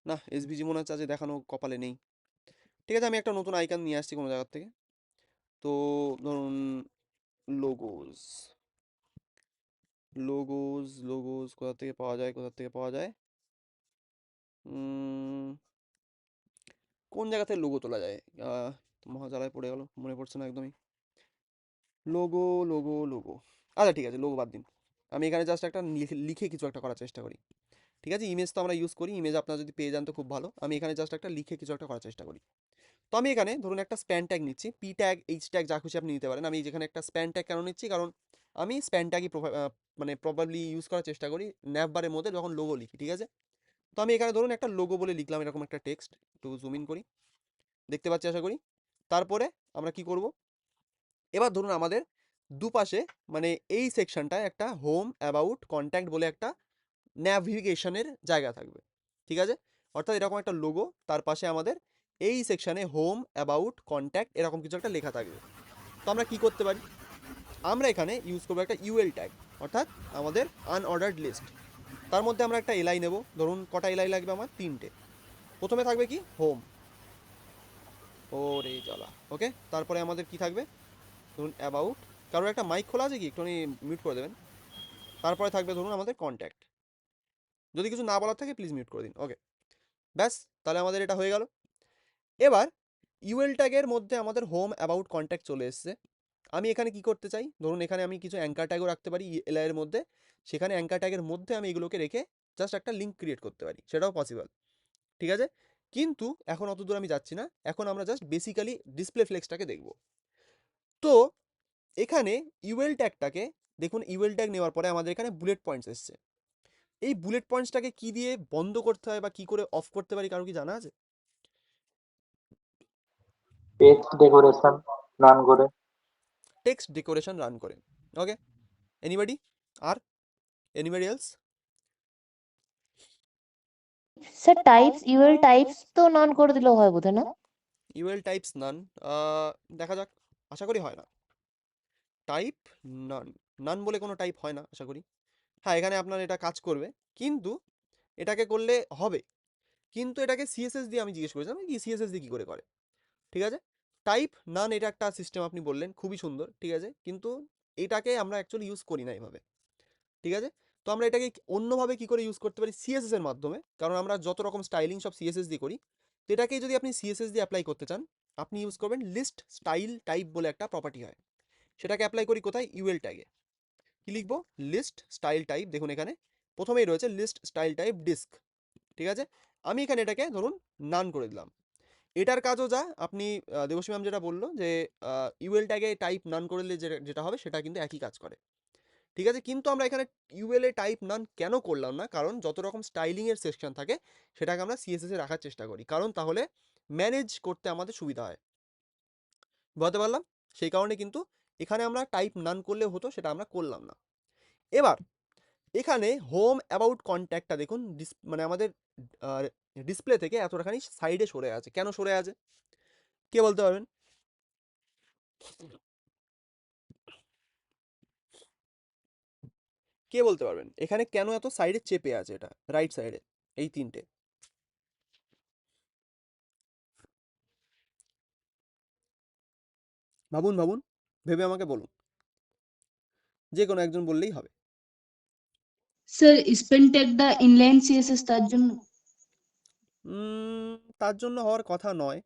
না, এসভিজি মনে হচ্ছে আজ দেখানো কপালে নেই। ঠিক আছে, আমি একটা নতুন আইকন নিয়ে আসছি কোনো জায়গার থেকে। তো ধরুন লোগোস, লোগোস লোগোস কোথা থেকে পাওয়া যায়, কোথা থেকে পাওয়া যায়? কোন জায়গা থেকে লোগো তোলা যায়? মহাজালায় পড়ে গেল, মনে পড়ছে না একদমই। লোগো লোগো লোগো, আচ্ছা ঠিক আছে, লোগো বাদ দিন। আমি এখানে জাস্ট একটা লিখে কিছু একটা করার চেষ্টা করি। ঠিক আছে, ইমেজ তো আমরা ইউজ করি, ইমেজ আপনারা যদি পেয়ে যান তো খুব ভালো। আমি এখানে জাস্ট একটা লিখে কিছু একটা করার চেষ্টা করি। তো আমি এখানে ধরুন একটা স্প্যান ট্যাগ নিচ্ছি, পি ট্যাগ, এইচ ট্যাগ, যা খুশি আপনি নিতে পারেন। আমি যেখানে একটা স্প্যান ট্যাগ কেন নিচ্ছি, কারণ আমি স্প্যান ট্যাগই মানে প্রবাবলি ইউজ করার চেষ্টা করি ন্যাভ বারের মধ্যে যখন লোগো লিখি, ঠিক আছে? তো আমি এখানে ধরুন একটা লোগো বলে লিখলাম, এরকম একটা টেক্সট, একটু জুম ইন করি, দেখতে পাচ্ছি আশা করি। তারপরে আমরা কি করব, এবার ধরুন আমাদের দুপাশে মানে এই সেকশনটায় একটা হোম, অ্যাবাউট, কন্ট্যাক্ট বলে একটা ন্যাভিগেশনের জায়গা থাকবে, ঠিক আছে? অর্থাৎ এরকম একটা লোগো, তার পাশে আমাদের এই সেকশনে হোম, অ্যাবাউট, কন্ট্যাক্ট এরকম কিছু একটা লেখা থাকবে। তো আমরা কি করতে পারি, আমরা এখানে ইউজ করবো একটা ইউএল ট্যাগ, অর্থাৎ আমাদের আনঅর্ডার্ড লিস্ট। তার মধ্যে আমরা একটা এলআই নেব, ধরুন কটা এলআই লাগবে আমার? 3টে। প্রথমে থাকবে কি, হোম, ওরে জ্বালা, ওকে। তারপরে আমাদের কি থাকবে, ধরুন অ্যাবাউট, কারোর একটা মাইক খোলা আছে কি, একটুখানি মিউট করে দেবেন। তারপরে থাকবে ধরুন আমাদের কন্ট্যাক্ট, যদি কিছু না বলার থাকে প্লিজ মিউট করে দিন, ওকে। ব্যাস, তাহলে আমাদের এটা হয়ে গেল। এবার ইউএল ট্যাগের মধ্যে আমাদের হোম, অ্যাবাউট, কন্ট্যাক্ট চলে এসছে। আমি এখানে কি করতে চাই, ধরুন এখানে আমি কিছু অ্যাঙ্কার ট্যাগও রাখতে পারি এলআই এর মধ্যে, সেখানে অ্যাঙ্কার ট্যাগের মধ্যে আমি এগুলোকে রেখে জাস্ট একটা লিঙ্ক ক্রিয়েট করতে পারি, সেটাও পসিবল, ঠিক আছে? কিন্তু এখন অত দূর আমি যাচ্ছি না, এখন আমরা জাস্ট বেসিক্যালি ডিসপ্লে ফ্লেক্সটাকে দেখব। তো এখানে ইউএল ট্যাগটাকে দেখুন, ইউএল ট্যাগ নেওয়ার পরে আমাদের এখানে বুলেট পয়েন্টস এসছে। এই বুলেট পয়েন্টসটাকে কি দিয়ে বন্ধ করতে হয় বা কি করে অফ করতে পারি, কারো কি জানা আছে? টেক্সট ডেকোরেশন রান করে। টেক্সট ডেকোরেশন রান করে, ওকে। এনিবডি, আর anybody else? Sir types, UL types তো নন করে দিলেও হয় বোধহয়, না? ইউএল টাইপস নান, দেখা যাক, আশা করি হয় না। টাইপ নান, নান বলে কোনো টাইপ হয় না আশা করি। হ্যাঁ, এখানে আপনার এটা কাজ করবে, কিন্তু এটাকে করলে হবে, কিন্তু এটাকে সিএসএস দিয়ে আমি জিজ্ঞেস করেছিলাম কি সিএসএস দিয়ে কী করে করে, ঠিক আছে? টাইপ নান এটা একটা সিস্টেম আপনি বললেন, খুবই সুন্দর, ঠিক আছে, কিন্তু এটাকে আমরা অ্যাকচুয়ালি ইউজ করি না এইভাবে, ঠিক আছে? তো আমরা এটাকে অন্যভাবে কি করে ইউজ করতে পারি, সিএসএস এর মাধ্যমে, কারণ আমরা যত রকম স্টাইলিং সব সিএসএস দিয়ে করি। তো এটাকেই যদি আপনি সিএসএস দিয়ে অ্যাপ্লাই করতে চান, আপনি ইউজ করবেন লিস্ট স্টাইল টাইপ বলে একটা প্রপার্টি হয়, সেটাকে অ্যাপ্লাই করি কোথায়, ইউএল ট্যাগে। কি লিখবো, লিস্ট স্টাইল টাইপ, দেখুন এখানে প্রথমেই রয়েছে লিস্ট স্টাইল টাইপ ডিস্ক, ঠিক আছে? আমি এখানে এটাকে ধরুন নান করে দিলাম। এটার কাজও যা আপনি দেবশ্রী ম্যাম যেটা বললো যে ইউএল ট্যাগে টাইপ নান করলে যেটা হবে সেটা কিন্তু একই কাজ করে, ঠিক আছে? কিন্তু আমরা এখানে ইউএল এ টাইপ নান কেন করলাম না, কারণ যত রকম স্টাইলিং এর সেকশন থাকে সেটাকে আমরা সিএসএস এ রাখার চেষ্টা করি, কারণ তাহলে ম্যানেজ করতে আমাদের সুবিধা হয়। বুঝতে পারলাম, সেই কারণে কিন্তু এখানে আমরা টাইপ নান করলেও হতো, সেটা আমরা করলাম না। এবার এখানে হোম, অ্যাবাউট, কন্ট্যাক্টটা দেখুন মানে আমাদের ডিসপ্লে থেকে এতটাখানি সাইডে সরে আছে, কেন সরে আছে কে বলতে পারবেন? কে বলতে পারবেন এখানে কেন এত সাইডে চেপে আছে, এটা রাইট সাইডে এই তিনটে? ভাবুন ভাবুন, ভেবে আমাকে বলুন। যে কোনো একজন বললেই হবে। স্যার স্পেল ট্যাগটা ইনলাইন সিএসএস তার জন্য তার জন্য হওয়ার কথা নয়,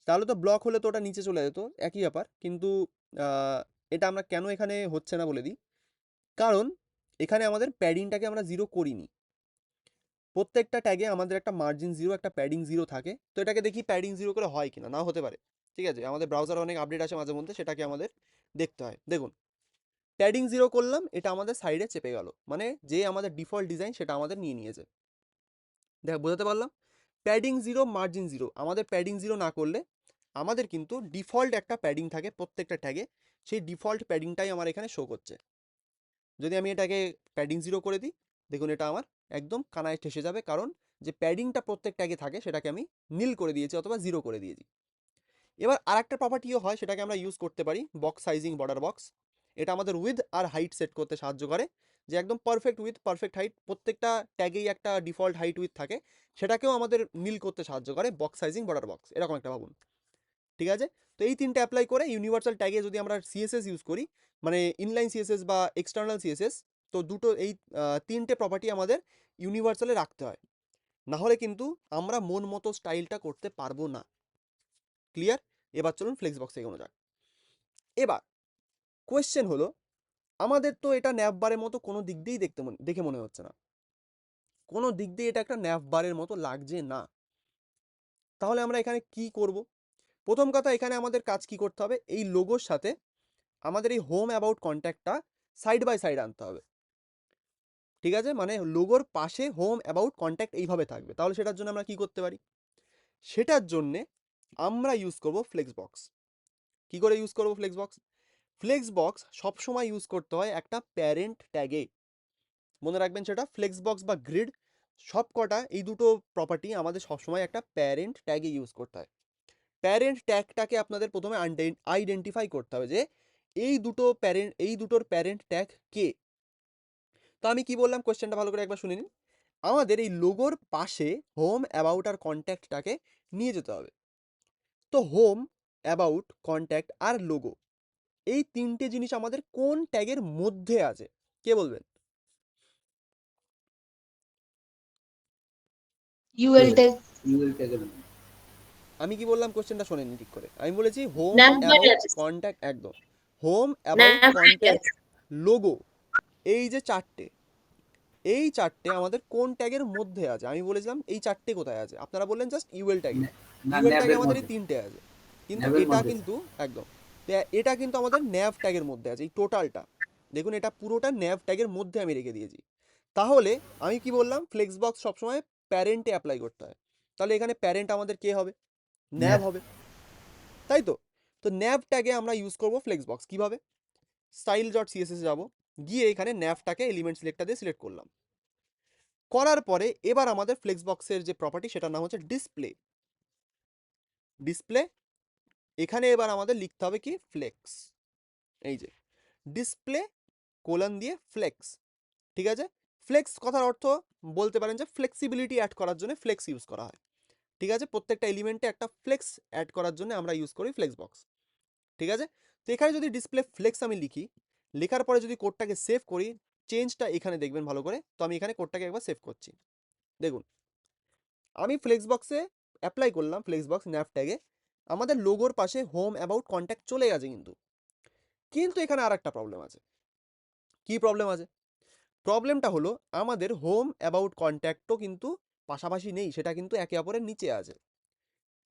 তাহলে তো ব্লক হলে তো ওটা নিচে চলে যেত, একই ব্যাপার। কিন্তু এটা আমরা কেন এখানে হচ্ছে না বলে দিই, কারণ এখানে আমাদের প্যাডিংটাকে আমরা 0 করিনি। প্রত্যেকটা ট্যাগে আমাদের একটা মার্জিন 0 একটা প্যাডিং 0 থাকে। তো এটাকে দেখি প্যাডিং 0 করে হয় কিনা, নাও হতে পারে। ঠিক আছে, আমাদের ব্রাউজারে অনেক আপডেট আসে মাঝে মধ্যে, সেটাকে আমাদের দেখতে হয়। দেখুন, প্যাডিং 0 করলাম, এটা আমাদের সাইডে চেপে গেল, মানে যে আমাদের ডিফল্ট ডিজাইন সেটা আমাদের নিয়ে নিয়েছে। দেখ, বোঝাতে পারলাম? প্যাডিং 0 মার্জিন 0, আমাদের প্যাডিং 0 না করলে আমাদের কিন্তু ডিফল্ট একটা প্যাডিং থাকে প্রত্যেকটা ট্যাগে, সেই ডিফল্ট প্যাডিংটাই আমার এখানে শো করছে। যদি আমি এটাকে প্যাডিং 0 করে দিই, দেখুন এটা আমার একদম কানায় ঠেসে যাবে, কারণ যে প্যাডিংটা প্রত্যেক ট্যাগে থাকে সেটাকে আমি নীল করে দিয়েছি অথবা 0 করে দিয়েছি। এবার আরেকটা প্রপার্টিও হয়, সেটাকে আমরা ইউজ করতে পারি, বক্স সাইজিং বর্ডার বক্স। এটা আমাদের উইথ আর হাইট সেট করতে সাহায্য করে, যে একদম পারফেক্ট উইথ পারফেক্ট হাইট, প্রত্যেকটা ট্যাগেই একটা ডিফল্ট হাইট উইথ থাকে, সেটাকেও আমাদের নীল করতে সাহায্য করে বক্স সাইজিং বর্ডার বক্স, এরকম একটা ভাবুন। ঠিক আছে, তো এই তিনটে অ্যাপ্লাই করে ইউনিভার্সাল ট্যাগে যদি আমরা সিএসএস ইউজ করি, মানে ইনলাইন সিএসএস বা এক্সটার্নাল সিএসএস, তো দুটো এই তিনটে প্রপার্টি আমাদের ইউনিভার্সালে রাখতে হয়, না হলে কিন্তু আমরা মন মতো স্টাইলটা করতে পারবো না। ক্লিয়ার? এবার চলুন ফ্লেক্স বক্সে এগোনো যাক। এবার কোয়েশ্চেন হলো, আমাদের তো এটা ন্যাপ বারের মতো কোনো দিক দিয়েই দেখে মনে হচ্ছে না, কোনো দিক দিয়ে এটা একটা ন্যাপ বারের মতো লাগছে না। তাহলে আমরা এখানে কি করব? প্রথম কথা, এখানে আমাদের কাজ কি করতে হবে, এই লোগোর সাথে আমাদের এই হোম অ্যাবাউট কন্ট্যাক্টটা সাইড বাই সাইড আনতে হবে। ঠিক আছে, মানে লোগোর পাশে হোম অ্যাবাউট কন্ট্যাক্ট এইভাবে থাকবে। তাহলে সেটার জন্য আমরা কি করতে পারি? সেটার জন্যে আমরা ইউজ করব ফ্লেক্স বক্স। কি করে ইউজ করব ফ্লেক্স বক্স? ফ্লেক্স বক্স সবসময় ইউজ করতে হয় একটা প্যারেন্ট ট্যাগে। মনে রাখবেন সেটা ফ্লেক্স বক্স বা গ্রিড, সব কটা এই দুটো প্রপার্টি আমাদের সবসময় একটা প্যারেন্ট ট্যাগে ইউজ করতে হয়। প্যারেন্ট ট্যাগটাকে আপনাদের প্রথমে আইডেন্টিফাই করতে হবে যে এই দুটোর প্যারেন্ট ট্যাগ কে। তো আমি কি বললাম, কোশ্চেনটা ভালো করে একবার শুনে নিন। আমাদের এই লোগোর পাশে হোম অ্যাবাউট আর কন্ট্যাক্টটাকে নিয়ে যেতে হবে। তো হোম, অ্যাবাউট, কন্ট্যাক্ট আর লোগো, এই তিনটে জিনিস আমাদের কোন ট্যাগের মধ্যে আছে, কে বলবেন? ইউএল ট্যাগ ইউএল ট্যাগের আমি কি বললাম, কোশ্চেনটা শোনেননি ঠিক করে। আমি বলেছি হোম ন্যাপ বারে অ্যাবাউট আছে কন্ট্যাক্ট, একদম হোম অ্যাবাউট ন্যাপ বারে কন্ট্যাক্ট আছে লোগো, এই যে চারটে, এই চারটে আমাদের কোন ট্যাগের মধ্যে আছে? আমি বলেছিলাম এই চারটে কোথায় আছে, আপনারা বললেন জাস্ট ইউএল ট্যাগে। না, ইউএল ট্যাগে ন্যাবের আমাদের এই মধ্যে, তিনটে আছে, কিন্তু ন্যাবের এটা মধ্যে। কিন্তু একদম, এটা কিন্তু আমাদের ন্যাভ ট্যাগের মধ্যে আছে, এই টোটালটা দেখুন, এটা পুরোটা ন্যাভ ট্যাগের মধ্যে আমি রেখে দিয়েছি। তাহলে আমি কি বললাম, ফ্লেক্স বক্স সবসময় প্যারেন্টে অ্যাপ্লাই করতে হয়। তাহলে এখানে প্যারেন্ট আমাদের কে হবে? ন্যাভ ন্যাব। হবে, তাই তো? তো ন্যাভ ট্যাগে আমরা ইউজ করব ফ্লেক্স বক্স। কিভাবে? style.css যাবো, গিয়ে এখানে ন্যাভটাকে এলিমেন্ট সিলেক্টর দিয়ে সিলেক্ট করলাম। করার পরে এবার আমাদের ফ্লেক্স বক্সের যে প্রপার্টি সেটার নাম হচ্ছে ডিসপ্লে। ডিসপ্লে, এখানে এবার আমাদের লিখতে হবে কি, ফ্লেক্স। এই যে ডিসপ্লে কোলন দিয়ে ফ্লেক্স। ঠিক আছে, ফ্লেক্স কথার অর্থ বলতে পারেন যে ফ্লেক্সিবিলিটি অ্যাড করার জন্য ফ্লেক্স ইউজ করা হয়। ঠিক আছে, প্রত্যেকটা এলিমেন্টে একটা ফ্লেক্স অ্যাড করার জন্য আমরা ইউজ করি ফ্লেক্স বক্স। ঠিক আছে, তো এখানে যদি ডিসপ্লে ফ্লেক্স আমি লিখি, লেখার পরে যদি কোডটাকে সেভ করি, চেঞ্জটা এখানে দেখবেন ভালো করে। তো আমি এখানে কোডটাকে একবার সেভ করছি। দেখুন, আমি ফ্লেক্স বক্সে অ্যাপ্লাই করলাম ফ্লেক্স বক্স ন্যাভ ট্যাগে, আমাদের লোগোর পাশে হোম অ্যাবাউট কন্ট্যাক্ট চলে গেছে, কিন্তু এখানে আর একটা প্রবলেম আছে। কি প্রবলেম আছে? প্রবলেমটা হলো আমাদের হোম অ্যাবাউট কন্ট্যাক্টও কিন্তু পাশাপাশি নেই, সেটা কিন্তু একে অপরের নিচে আছে।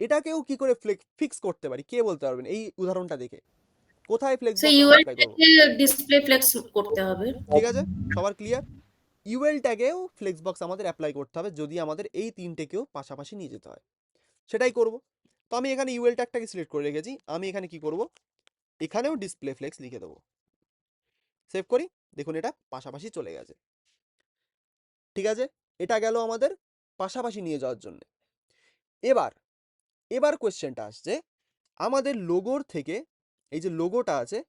এটাকেও কি করে ফিক্স করতে পারি, কে বলতে পারবেন এই উদাহরণটা দেখে? কোথায় ফ্লেক্স সে বক্স আমরা ইউএল অ্যাপ্লাই করবো? থেকে ডিসপ্লে ফ্লেক্স করতে হবে ঠিক আছে, সবার ক্লিয়ার? ইউএল ট্যাগেও ফ্লেক্স বক্স আমাদের অ্যাপ্লাই করতে হবে যদি আমাদের এই তিনটেকেও পাশাপাশি নিয়ে যেতে হয়, সেটাই করব। তো আমি এখানে ইউএল ট্যাগটাকে সিলেক্ট করে রেখেছি, আমি এখানে কি করব, এখানেও ডিসপ্লে ফ্লেক্স লিখে দেবো। সেভ করি, দেখুন এটা পাশাপাশি চলে গেছে। ঠিক আছে, এটা গেল আমাদের পাশাপাশি নিয়ে যাওয়ার জন্য। এবার এবার কোয়েশ্চেনটা আসছে, আমাদের লোগোর থেকে, এই যে লোগোটা আছে,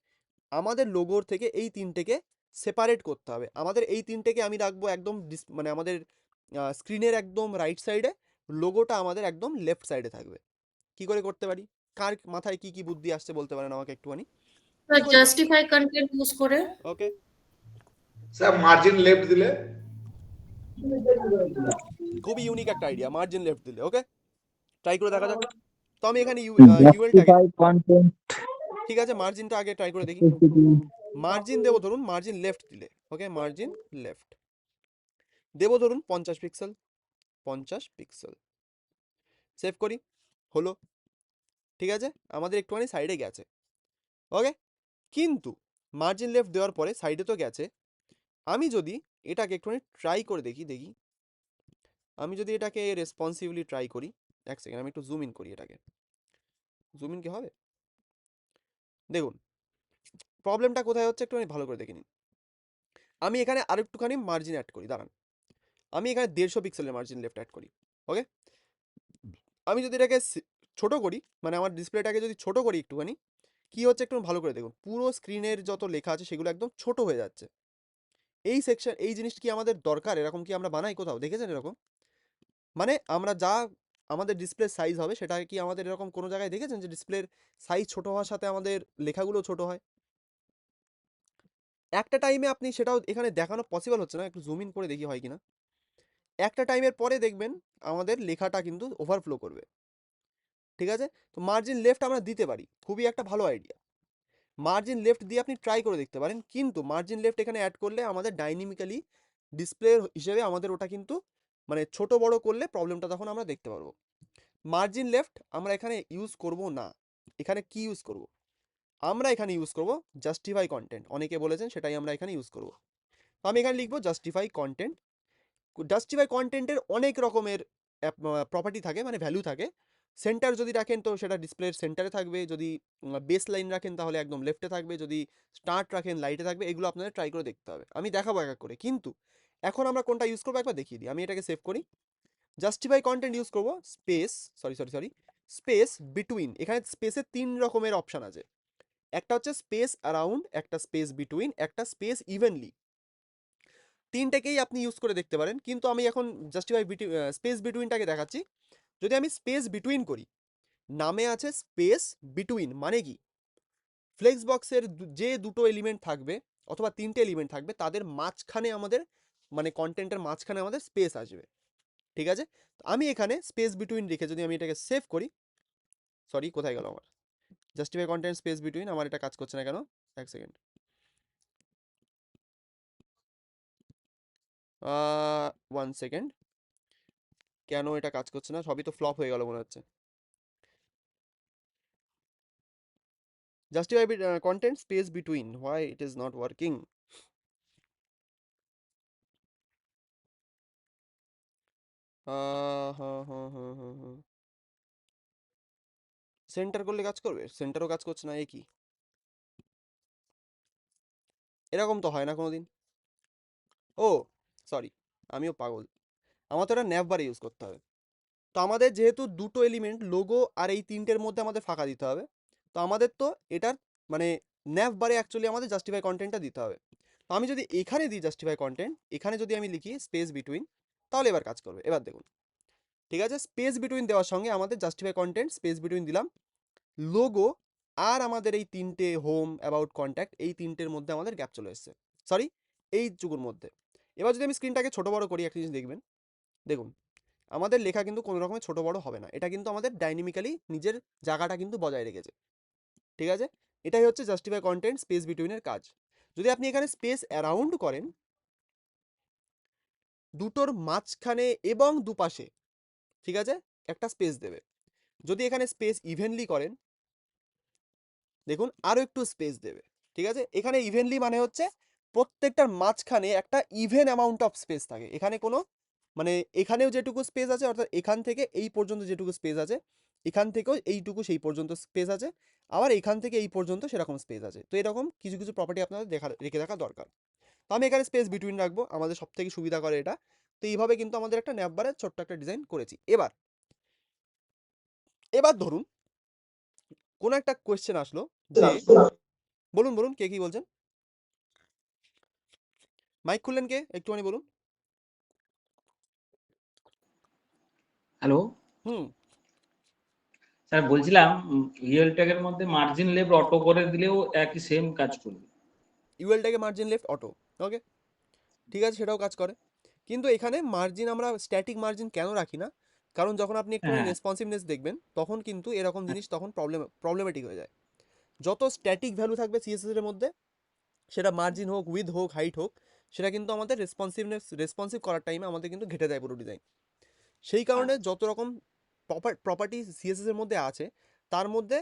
আমাদের লোগোর থেকে এই তিনটেকে সেপারেট করতে হবে। আমাদের এই তিনটেকে আমি রাখবো একদম মানে আমাদের স্ক্রিনের একদম রাইট সাইডে, লোগোটা আমাদের একদম লেফট সাইডে থাকবে। কি করে করতে পারি? কার মাথায় কি কি বুদ্ধি আসছে বলতে পারেন আমাকে একটুখানি? জাস্টিফাই কন্টেন্ট ইউজ করে। ওকে, স্যার মার্জিন লেফট দিলে খুবই ইউনিক একটা আইডিয়া, মার্জিন লেফট দিলে। ওকে, ট্রাই করে দেখা যাক। তো আমি এখানে ইউএলটাকে, জাস্টিফাই কন্টেন্ট ঠিক আছে, মার্জিনটা আগে ট্রাই করে দেখি। মার্জিন দেবো ধরুন, মার্জিন লেফট দিলে, ওকে, মার্জিন লেফট দেবো ধরুন 50 পিক্সেল, 50 পিক্সেল। সেভ করি, হলো, ঠিক আছে, আমাদের একটুখানি সাইডে গেছে। ওকে, কিন্তু মার্জিন লেফট দেওয়ার পরে সাইডে তো গেছে, আমি যদি এটাকে একটুখানি ট্রাই করে দেখি, আমি যদি এটাকে রেসপন্সিভলি ট্রাই করি, এক সেকেন্ড আমি একটু জুম ইন করি, এটাকে জুম ইন কি হবে, দেখুন প্রবলেমটা কোথায় হচ্ছে একটুখানি ভালো করে দেখে নিন। আমি এখানে আর একটুখানি মার্জিন অ্যাড করি, দাঁড়ান, আমি এখানে 150 পিক্সেলের মার্জিন লেফট অ্যাড করি। ওকে, আমি যদি এটাকে ছোট করি, মানে আমার ডিসপ্লেটাকে যদি ছোট করি একটুখানি, কি হচ্ছে একটু ভালো করে দেখুন, পুরো স্ক্রিনের যত লেখা আছে সেগুলো একদম ছোট হয়ে যাচ্ছে। এই সেকশন, এই জিনিসটা কি আমাদের দরকার? এরকম কি আমরা বানাই কোথাও দেখেছেন এরকম? মানে আমরা যা আমাদের ডিসপ্লের সাইজ হবে সেটা কি আমাদের এরকম কোনো জায়গায় দেখেছেন যে ডিসপ্লের সাইজ ছোট হওয়ার সাথে আমাদের লেখাগুলো ছোট হয়? একটা টাইমে আপনি সেটাও এখানে দেখানো পসিবল হচ্ছে না, একটু জুম ইন করে দেখি হয় কিনা। একটা টাইমের পরে দেখবেন আমাদের লেখাটা কিন্তু ওভারফ্লো করবে, ঠিক আছে। তো মার্জিন লেফট আমরা দিতে পারি, খুবই একটা ভালো আইডিয়া। মার্জিন লেফট দিয়ে আপনি ট্রাই করে দেখতে পারেন, কিন্তু মার্জিন লেফট এখানে অ্যাড করলে আমাদের ডাইনামিক্যালি ডিসপ্লে হিসেবে আমাদের ওটা কিন্তু মানে ছোট বড় করলে প্রবলেমটা তখন আমরা দেখতে পারবো। মার্জিন লেফট আমরা এখানে ইউজ করব না, এখানে কি ইউজ করব, আমরা এখানে ইউজ করব জাস্টিফাই কন্টেন্ট, অনেকে বলেছেন সেটাই আমরা এখানে ইউজ করব। তো আমি এখানে লিখবো জাস্টিফাই কন্টেন্ট। জাস্টিফাই কন্টেন্টের অনেক রকমের প্রপার্টি থাকে, মানে ভ্যালু থাকে। সেন্টার যদি রাখেন তো সেটা ডিসপ্লের সেন্টারে থাকবে, যদি বেস লাইন রাখেন তাহলে একদম লেফটে থাকবে, যদি স্টার্ট রাখেন লাইটে থাকবে। এগুলো আপনাদের ট্রাই করে দেখতে হবে, আমি দেখাবো এক এক করে। কিন্তু এখন আমরা কোনটা ইউজ করবো একবার দেখিয়ে দিই। আমি এটাকে সেভ করি, জাস্টিফাই কন্টেন্ট ইউজ করবো, স্পেস, সরি স্পেস বিটুইন। এখানে স্পেসের 3 রকমের অপশান আছে, একটা হচ্ছে স্পেস অ্যারাউন্ড, একটা স্পেস বিটুইন, একটা স্পেস ইভেনলি। তিনটাকেই আপনি ইউজ করে দেখতে পারেন, কিন্তু আমি এখন জাস্টিফাই স্পেস বিটুইনটাকে দেখাচ্ছি। যদি আমি স্পেস বিটুইন করি, নামে আছে স্পেস বিটুইন, মানে কি ফ্লেক্স বক্সের যে দুটো এলিমেন্ট থাকবে অথবা 3টে এলিমেন্ট থাকবে তাদের মাঝখানে আমাদের মানে কন্টেন্টের মাঝখানে আমাদের স্পেস আসবে, ঠিক আছে। তো আমি এখানে স্পেস বিটুইন রেখে যদি আমি এটাকে সেভ করি, সরি কোথায় গেল আমার জাস্টিফাই কন্টেন্ট স্পেস বিটুইন, আমার এটা কাজ করছে না কেন, এক সেকেন্ড, 1 সেকেন্ড, কেন এটা কাজ করছে না? সবই তো ফ্লপ হয়ে গেল মনে হচ্ছে। Justify content space between. Why it is not working? Centre করলে কাজ করবে, সেন্টারও কাজ করছে না, এ কি? এরকম তো হয় না কোনোদিন। ও সরি, আমিও পাগল, আমার তো এটা ন্যাভবারে ইউজ করতে হবে। তো আমাদের যেহেতু দুটো এলিমেন্ট লোগো আর এই তিনটের মধ্যে আমাদের ফাঁকা দিতে হবে, তো আমাদের তো এটার মানে ন্যাভবারে অ্যাকচুয়ালি আমাদের জাস্টিফাই কন্টেন্টটা দিতে হবে। তো আমি যদি এখানে দিই জাস্টিফাই কন্টেন্ট, এখানে যদি আমি লিখি স্পেস বিটুইন, তাহলে এবার কাজ করবে। এবার দেখুন, ঠিক আছে, স্পেস বিটুইন দেওয়ার সঙ্গে আমাদের জাস্টিফাই কন্টেন্ট স্পেস বিটুইন দিলাম, লোগো আর আমাদের এই তিনটে হোম অ্যাবাউট কন্ট্যাক্ট এই তিনটের মধ্যে আমাদের গ্যাপ চলে এসেছে, সরি এই যুগের মধ্যে। এবার যদি আমি স্ক্রিনটাকে ছোট বড় করি, একটা জিনিস দেখবেন, দেখুন আমাদের লেখা কিন্তু কোনো রকমের ছোট বড় হবে না, এটা কিন্তু আমাদের ডাইনামিক্যালি নিজের জায়গাটা কিন্তু বজায় রেখেছে, ঠিক আছে। এটাই হচ্ছে জাস্টিফাই কন্টেন্ট স্পেস বিটুইনের কাজ। যদি আপনি এখানে স্পেস অ্যারাউন্ড করেন, দুটোর মাঝখানে এবং দুপাশে, ঠিক আছে, একটা স্পেস দেবে। যদি এখানে স্পেস ইভেনলি করেন, দেখুন আরও একটু স্পেস দেবে, ঠিক আছে। এখানে ইভেনলি মানে হচ্ছে প্রত্যেকটার মাঝখানে একটা ইভেন অ্যামাউন্ট অফ স্পেস থাকে, এখানে কোনো মানে এখানেও যেটুকু স্পেস আছে, অর্থাৎ এখান থেকে এই পর্যন্ত যেটুকু স্পেস আছে, এখান থেকেও এইটুকু সেই পর্যন্ত স্পেস আছে, আবার এখান থেকে এই পর্যন্ত সেরকম স্পেস আছে। তো এরকম কিছু কিছু প্রপার্টি আপনাদের রেখে রাখা দরকার। তো আমি এখানে স্পেস বিটুইন রাখবো, আমাদের সব থেকে সুবিধা করে এটা। তো এইভাবে কিন্তু আমাদের একটা ন্যাভবারের ছোট্ট একটা ডিজাইন করেছি। এবার এবার ধরুন কোনো একটা কোয়েশ্চেন আসলো যে, বলুন বলুন কে কি বলছেন, মাইক খুললেন কে একটুখানি বলুন। হ্যালো হুম, স্যার বলছিলাম রিয়েল ট্যাগের মধ্যে মার্জিন লেফট অটো করে দিলেও একই সেম কাজ করবে। ইউএলটাকে মার্জিন লেফট অটো, ওকে ঠিক আছে, সেটাও কাজ করে। কিন্তু এখানে মার্জিন আমরা স্ট্যাটিক মার্জিন কেন রাখি না, কারণ যখন আপনি একটুখানি হ্যাঁ রেসপন্সিভনেস দেখবেন তখন কিন্তু এরকম জিনিস তখন প্রবলেমেটিক হয়ে যায়। যত স্ট্যাটিক ভ্যালু থাকবে সিএসএস এর মধ্যে, সেটা মার্জিন হোক, উইথ হোক, হাইট হোক, সেটা কিন্তু আমাদের রেসপন্সিভ করার টাইমে আমাদের কিন্তু ঘেটে দেয় পুরো ডিজাইন। সেই কারণে যত রকম প্রপার্টি সিএসএস এর মধ্যে আছে, তার মধ্যে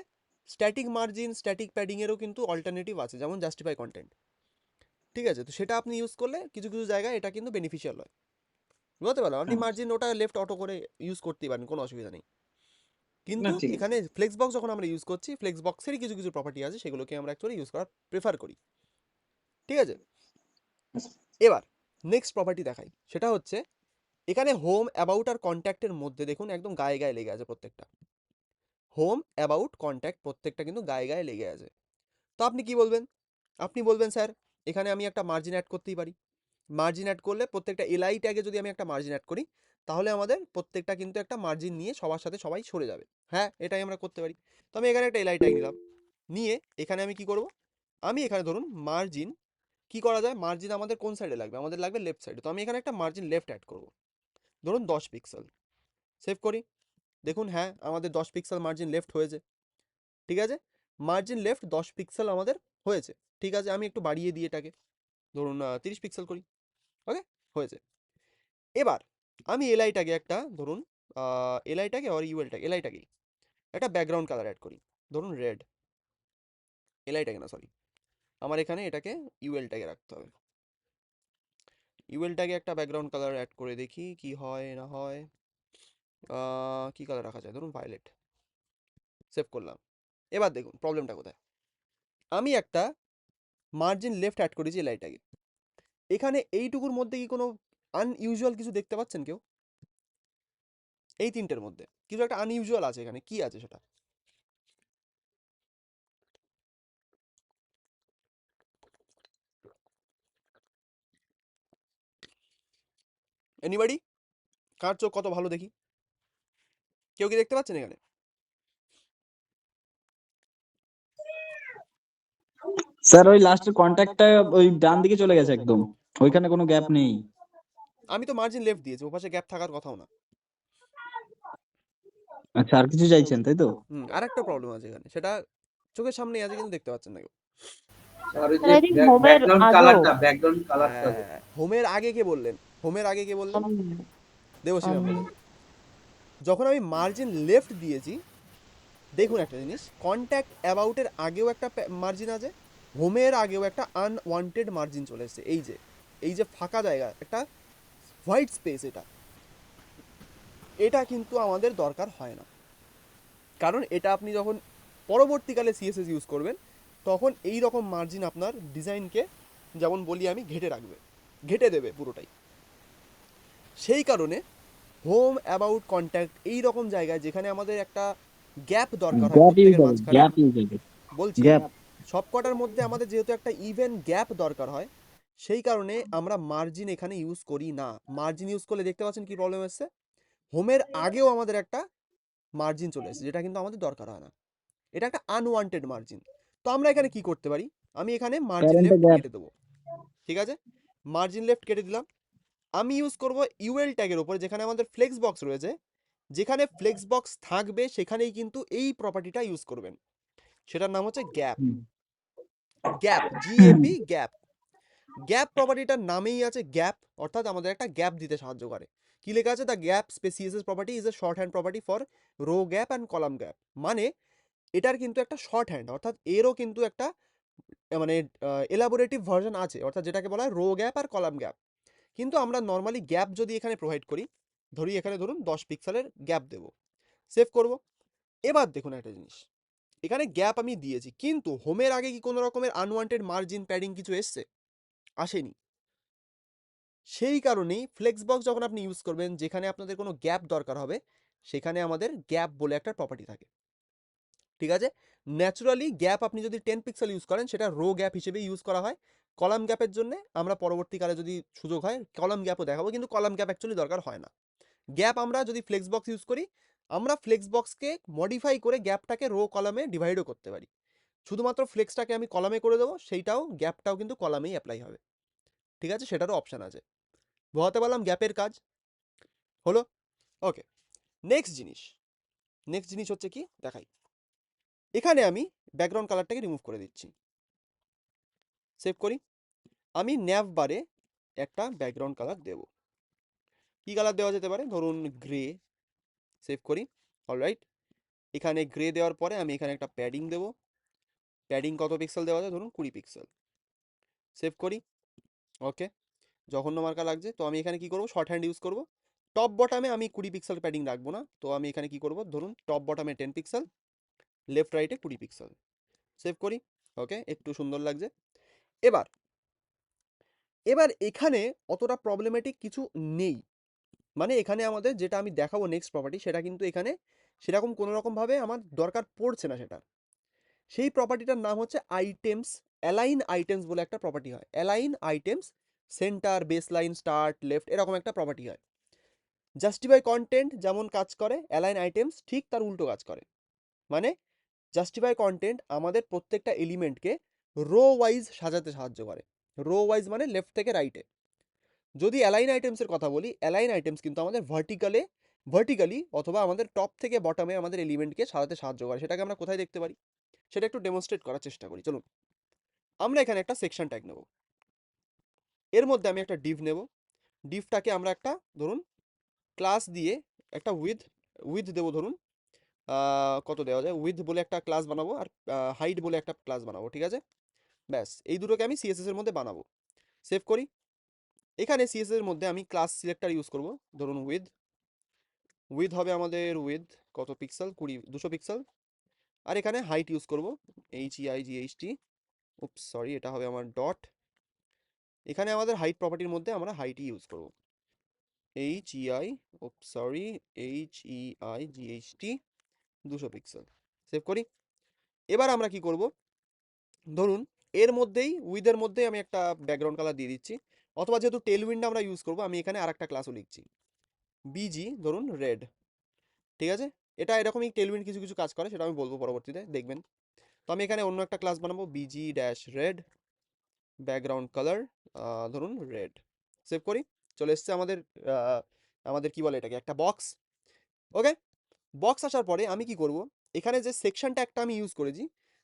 স্ট্যাটিক মার্জিন, স্ট্যাটিক প্যাডিংয়েরও কিন্তু অল্টারনেটিভ আছে, যেমন জাস্টিফাই কন্টেন্ট। ঠিক আছে, তো সেটা আপনি ইউজ করলে কিছু কিছু জায়গায় এটা কিন্তু বেনিফিশিয়াল হয়। বুঝতে পারলাম, আপনি মার্জিন ওটা লেফট অটো করে ইউজ করতেই পারেন, কোনো অসুবিধা নেই। কিন্তু ঠিক আছে। এখানে ফ্লেক্স বক্স যখন আমরা ইউজ করছি, ফ্লেক্স বক্সেরই কিছু কিছু প্রপার্টি আছে, সেগুলোকে আমরা অ্যাকচুয়ালি ইউজ করার প্রেফার করি। ঠিক আছে, এবার নেক্সট প্রপার্টি দেখাই, সেটা হচ্ছে এখানে হোম, অ্যাবাউট আর কন্ট্যাক্টের মধ্যে দেখুন একদম গায়ে গায়ে লেগে আছে প্রত্যেকটা। হোম, অ্যাবাউট, কন্ট্যাক্ট প্রত্যেকটা কিন্তু গায়ে গায়ে লেগে আছে। তো আপনি কি বলবেন? আপনি বলবেন স্যার এখানে আমি একটা মার্জিন অ্যাড করতেই পারি। মার্জিন অ্যাড করলে প্রত্যেকটা এলআই ট্যাগে যদি আমি একটা মার্জিন অ্যাড করি, তাহলে আমাদের প্রত্যেকটা কিন্তু একটা মার্জিন নিয়ে সবার সাথে সবাই সরে যাবে। হ্যাঁ, এটাই আমরা করতে পারি। তো আমি এখানে একটা এলআই ট্যাগ নিলাম, নিয়ে এখানে আমি কি করব, আমি এখানে ধরুন মার্জিন কি করা যায়, মার্জিন আমাদের কোন সাইডে লাগবে, আমাদের লাগবে লেফট সাইডে। তো আমি এখানে একটা মার্জিন লেফট অ্যাড করব, ধরুন 10 পিক্সেল। সেভ করি, দেখুন হ্যাঁ আমাদের 10 পিক্সেল মার্জিন লেফট হয়েছে। ঠিক আছে, মার্জিন লেফট 10 পিক্সেল আমাদের হয়েছে। ঠিক আছে, আমি একটু বাড়িয়ে দিয়ে এটাকে ধরুন 30 পিক্সেল করি। ওকে, হয়েছে। এবার আমি এলআইটাকে একটা ধরুন এলআইটাকে আর ইউএলটাকে, এলআইটাকেই একটা ব্যাকগ্রাউন্ড কালার অ্যাড করি, ধরুন রেড। এলআইটাকে না, সরি, আমার এখানে এটাকে ইউএলটাকে রাখতে হবে। ইউএলটাকে একটা ব্যাকগ্রাউন্ড কালার অ্যাড করে দেখি কি হয় না হয়। কি কালার রাখা যায়, ধরুন ভায়োলেট। সেভ করলাম। এবার দেখুন প্রবলেমটা কোথায়, আমি একটা মার্জিন লেফট অ্যাড করেছি এলআইটাকে, এখানে এইটুকুর মধ্যে কি কোনো আনইউজুয়াল কিছু দেখতে পাচ্ছেন কেউ? এই তিনটের মধ্যে কিছু একটা আনইউজুয়াল আছে, এখানে কি আছে সেটা? এনিবডি? কার চোখ কত ভালো দেখি, কেউ কি দেখতে পাচ্ছেন এখানে? স্যার ওই লাস্টের কন্ট্যাক্টটা ওই ডান দিকে চলে গেছে একদম, ওইখানে কোনো গ্যাপ নেই। আমি তো মার্জিন লেফট দিয়েছি, ওপাশে গ্যাপ থাকার কথাও না। আচ্ছা, আর কিছু চাইছেন তাই তো? আর একটা প্রবলেম আছে এখানে, সেটা চোখের সামনেই আছে কিন্তু দেখতে পাচ্ছেন না কেউ। আর ওই স্যার যে আই থিঙ্ক হোমের ব্যাকগ্রাউন্ড কালারটা হ্যাঁ, হোমের আগে কে বললেন? হোমের আগে কে বললেন? দেবশ্রী ম্যাম বলেছে। যখন আমি মার্জিন লেফট দিয়েছি, দেখুন একটা জিনিস, কন্ট্যাক্ট অ্যাবাউটের আগেও একটা মার্জিন আছে, হোমের আগেও একটা আনওয়ান্টেড মার্জিন চলে এসেছে। এই যে ফাঁকা জায়গা, একটা হোয়াইট স্পেস, এটা কিন্তু আমাদের দরকার হয় না, কারণ এটা আপনি যখন পরবর্তীকালে সিএসএস ইউজ করবেন, তখন এই রকম মার্জিন আপনার ডিজাইনকে, যেমন বলি আমি, ঘেটে দেবে পুরোটাই। সেই কারণে হোম, অ্যাবাউট, কন্ট্যাক্ট এই রকম জায়গায় যেখানে আমাদের একটা গ্যাপ দরকার হয় গ্যাপ ইউজ প্রত্যেকের হবে, মাঝখানে, গ্যাপ ইউজ হবে, বলছি গ্যাপ। সব কটার মধ্যে আমাদের যেহেতু একটা ইভেন গ্যাপ দরকার হয়, সেই কারণে আমরা মার্জিন এখানে ইউজ করি না। মার্জিন ইউজ করলে দেখতে পাচ্ছেন কি প্রবলেম এসছে, হোমের আগেও আমাদের একটা মার্জিন চলে এসেছে, যেটা কিন্তু আমাদের দরকার হয় না, এটা একটা আনওয়ান্টেড মার্জিন। তো আমরা এখানে কি করতে পারি, আমি এখানে মার্জিন কারেন্টে লেফট গ্যাপ। কেটে দেবো। ঠিক আছে, মার্জিন লেফট কেটে দিলাম। আমি ইউজ করব ইউএল ট্যাগের উপরে, যেখানে আমাদের ফ্লেক্স বক্স রয়েছে, যেখানে ফ্লেক্স বক্স থাকবে সেখানেই কিন্তু এই প্রপার্টিটা ইউজ করবেন, সেটার নাম হচ্ছে gap. Gap, GAP, gap. Gap প্রপার্টিটার নামেই আছে গ্যাপ, অর্থাৎ আমাদের একটা গ্যাপ দিতে সাহায্য করে। কি লেখা আছে, the gap space CSS property is a shorthand property for row gap and column gap. মানে এটার কিন্তু একটা শর্ট হ্যান্ড, অর্থাৎ এরও কিন্তু একটা মানে এলাবোরেটিভ ভার্সন আছে, অর্থাৎ যেটাকে বলা হয় রো গ্যাপ আর কলাম গ্যাপ। কিন্তু আমরা নর্মালি গ্যাপ যদি এখানে প্রোভাইড করি, ধরি এখানে ধরুন 10 পিক্সেলের গ্যাপ দেব, সেভ করব। এবার দেখুন একটা জিনিস, এখানে গ্যাপ আমি দিয়েছি, কিন্তু হোমের আগে কি কোনো রকমের আনওয়ান্টেড মার্জিন প্যাডিং কিছু এসছে? আসেনি। সেই কারণেই ফ্লেক্স বক্স যখন আপনি ইউজ করবেন, যেখানে আপনাদের কোনো গ্যাপ দরকার হবে, সেখানে আমাদের গ্যাপ বলে একটা প্রপার্টি থাকে। ঠিক আছে, ন্যাচুরালি গ্যাপ আপনি যদি 10 পিক্সেল ইউজ করেন, সেটা রো গ্যাপ হিসেবে ইউজ করা হয়। কলাম গ্যাপের জন্য আমরা পরবর্তীকালে যদি সুযোগ হয় কলাম গ্যাপও দেখাবো, কিন্তু কলাম গ্যাপ অ্যাকচুয়ালি দরকার হয় না। গ্যাপ আমরা যদি ফ্লেক্স বক্স ইউজ করি, আমরা ফ্লেক্স বক্সকে মডিফাই করে গ্যাপটাকে রো কলামে ডিভাইডও করতে পারি। শুধুমাত্র ফ্লেক্সটাকে আমি কলামে করে দেবো, সেইটাও গ্যাপটাও কিন্তু কলামেই অ্যাপ্লাই হবে। ঠিক আছে, সেটারও অপশান আছে। বোঝাতে পারলাম গ্যাপের কাজ হলো। ওকে, নেক্সট জিনিস হচ্ছে কি দেখাই। এখানে আমি ব্যাকগ্রাউন্ড কালারটাকে রিমুভ করে দিচ্ছি, সেভ করি। আমি ন্যাভ বারে একটা ব্যাকগ্রাউন্ড কালার দেব। কি কালার দেওয়া যেতে পারে, ধরুন গ্রে, সেভ করি। অলরাইট, এখানে গ্রে দেওয়ার পরে আমি এখানে একটা প্যাডিং দেব। প্যাডিং কত পিক্সেল দেওয়া যায়, ধরুন 20 পিক্সেল, সেভ করি। ওকে, জঘন্য মার্কা লাগছে, তো আমি এখানে কি করব, শর্ট হ্যান্ড ইউজ করব। টপ বটামে আমি 20 পিক্সেল প্যাডিং রাখবো না, তো আমি এখানে কি করব, ধরুন টপ বটামে 10 পিক্সেল, লেফট রাইটে 20 পিক্সেল, সেভ করি। ওকে, একটু সুন্দর লাগছে। এবার এখানে অতটা প্রবলেমেটিক কিছু নেই, মানে এখানে আমাদের যেটা আমি দেখাবো নেক্সট প্রপার্টি, সেটা কিন্তু এখানে সেরকম কোনো রকমভাবে আমার দরকার পড়ছে না সেটা। সেই প্রপার্টিটার নাম হচ্ছে আইটেমস, অ্যালাইন আইটেমস বলে একটা প্রপার্টি হয়। Align items, centre, baseline, start, left, এরকম একটা প্রপার্টি হয়। জাস্টিফাই কন্টেন্ট যেমন কাজ করে, অ্যালাইন আইটেমস ঠিক তার উল্টো কাজ করে। মানে জাস্টিফাই কন্টেন্ট আমাদের প্রত্যেকটা এলিমেন্টকে রো ওয়াইজ সাজাতে সাহায্য করে। রো ওয়াইজ মানে লেফট থেকে রাইটে। যদি অ্যালাইন আইটেমসের কথা বলি, অ্যালাইন আইটেমস কিন্তু আমাদের ভার্টিক্যালি অথবা আমাদের টপ থেকে বটমে আমাদের এলিমেন্টকে সাজাতে সাহায্য করে। সেটাকে আমরা কোথায় দেখতে পারি, সেটা একটু ডেমনস্ট্রেট করার চেষ্টা করি। চলুন, আমরা এখানে একটা সেকশন ট্যাগ নেব। এর মধ্যে আমি একটা ডিভ নেব। ডিভটাকে আমরা একটা ধরুন ক্লাস দিয়ে একটা উইথ দেবো, ধরুন কত দেওয়া যায়, উইথ বলে একটা ক্লাস বানাবো, আর হাইট বলে একটা ক্লাস বানাবো। ঠিক আছে, ব্যাস এই দুটোকে আমি সিএসএস এর মধ্যে বানাবো, সেভ করি। এখানে সিএসএস এর মধ্যে আমি ক্লাস সিলেক্টর ইউজ করব, ধরুন উইথ হবে আমাদের উইথ কত পিক্সেল, 200 পিক্সেল। আর এখানে হাইট ইউজ করব, HEIGHT, উপস সরি, এটা হবে আমার ডট। এখানে আমাদের হাইট প্রপার্টির মধ্যে আমরা হাইটই ইউজ করব, HEIGHT 200 পিক্সেল, সেভ করি। এবার আমরা কি করব, ধরুন এর মধ্যেই উইথের মধ্যেই আমি একটা ব্যাকগ্রাউন্ড কালার দিয়ে দিচ্ছি, অথবা যেহেতু টেলউইন্ড আমরা ইউজ করব, আমি এখানে আর একটা ক্লাসও লিখছি, BG ধরুন রেড। ঠিক আছে, এটা এরকমই টেলউইন্ড কিছু কিছু কাজ করে, সেটা আমি বলবো পরবর্তীতে, দেখবেন। তো আমি এখানে অন্য একটা ক্লাস বানাবো, BG-red, ব্যাকগ্রাউন্ড কালার ধরুন রেড, সেভ করি। চলে এসছে আমাদের কি বলে এটাকে, একটা বক্স। ওকে, বক্স আসার পরে আমি কি করব, এখানে যে সেকশন ট্যাগটা আমি ইউজ করেছি,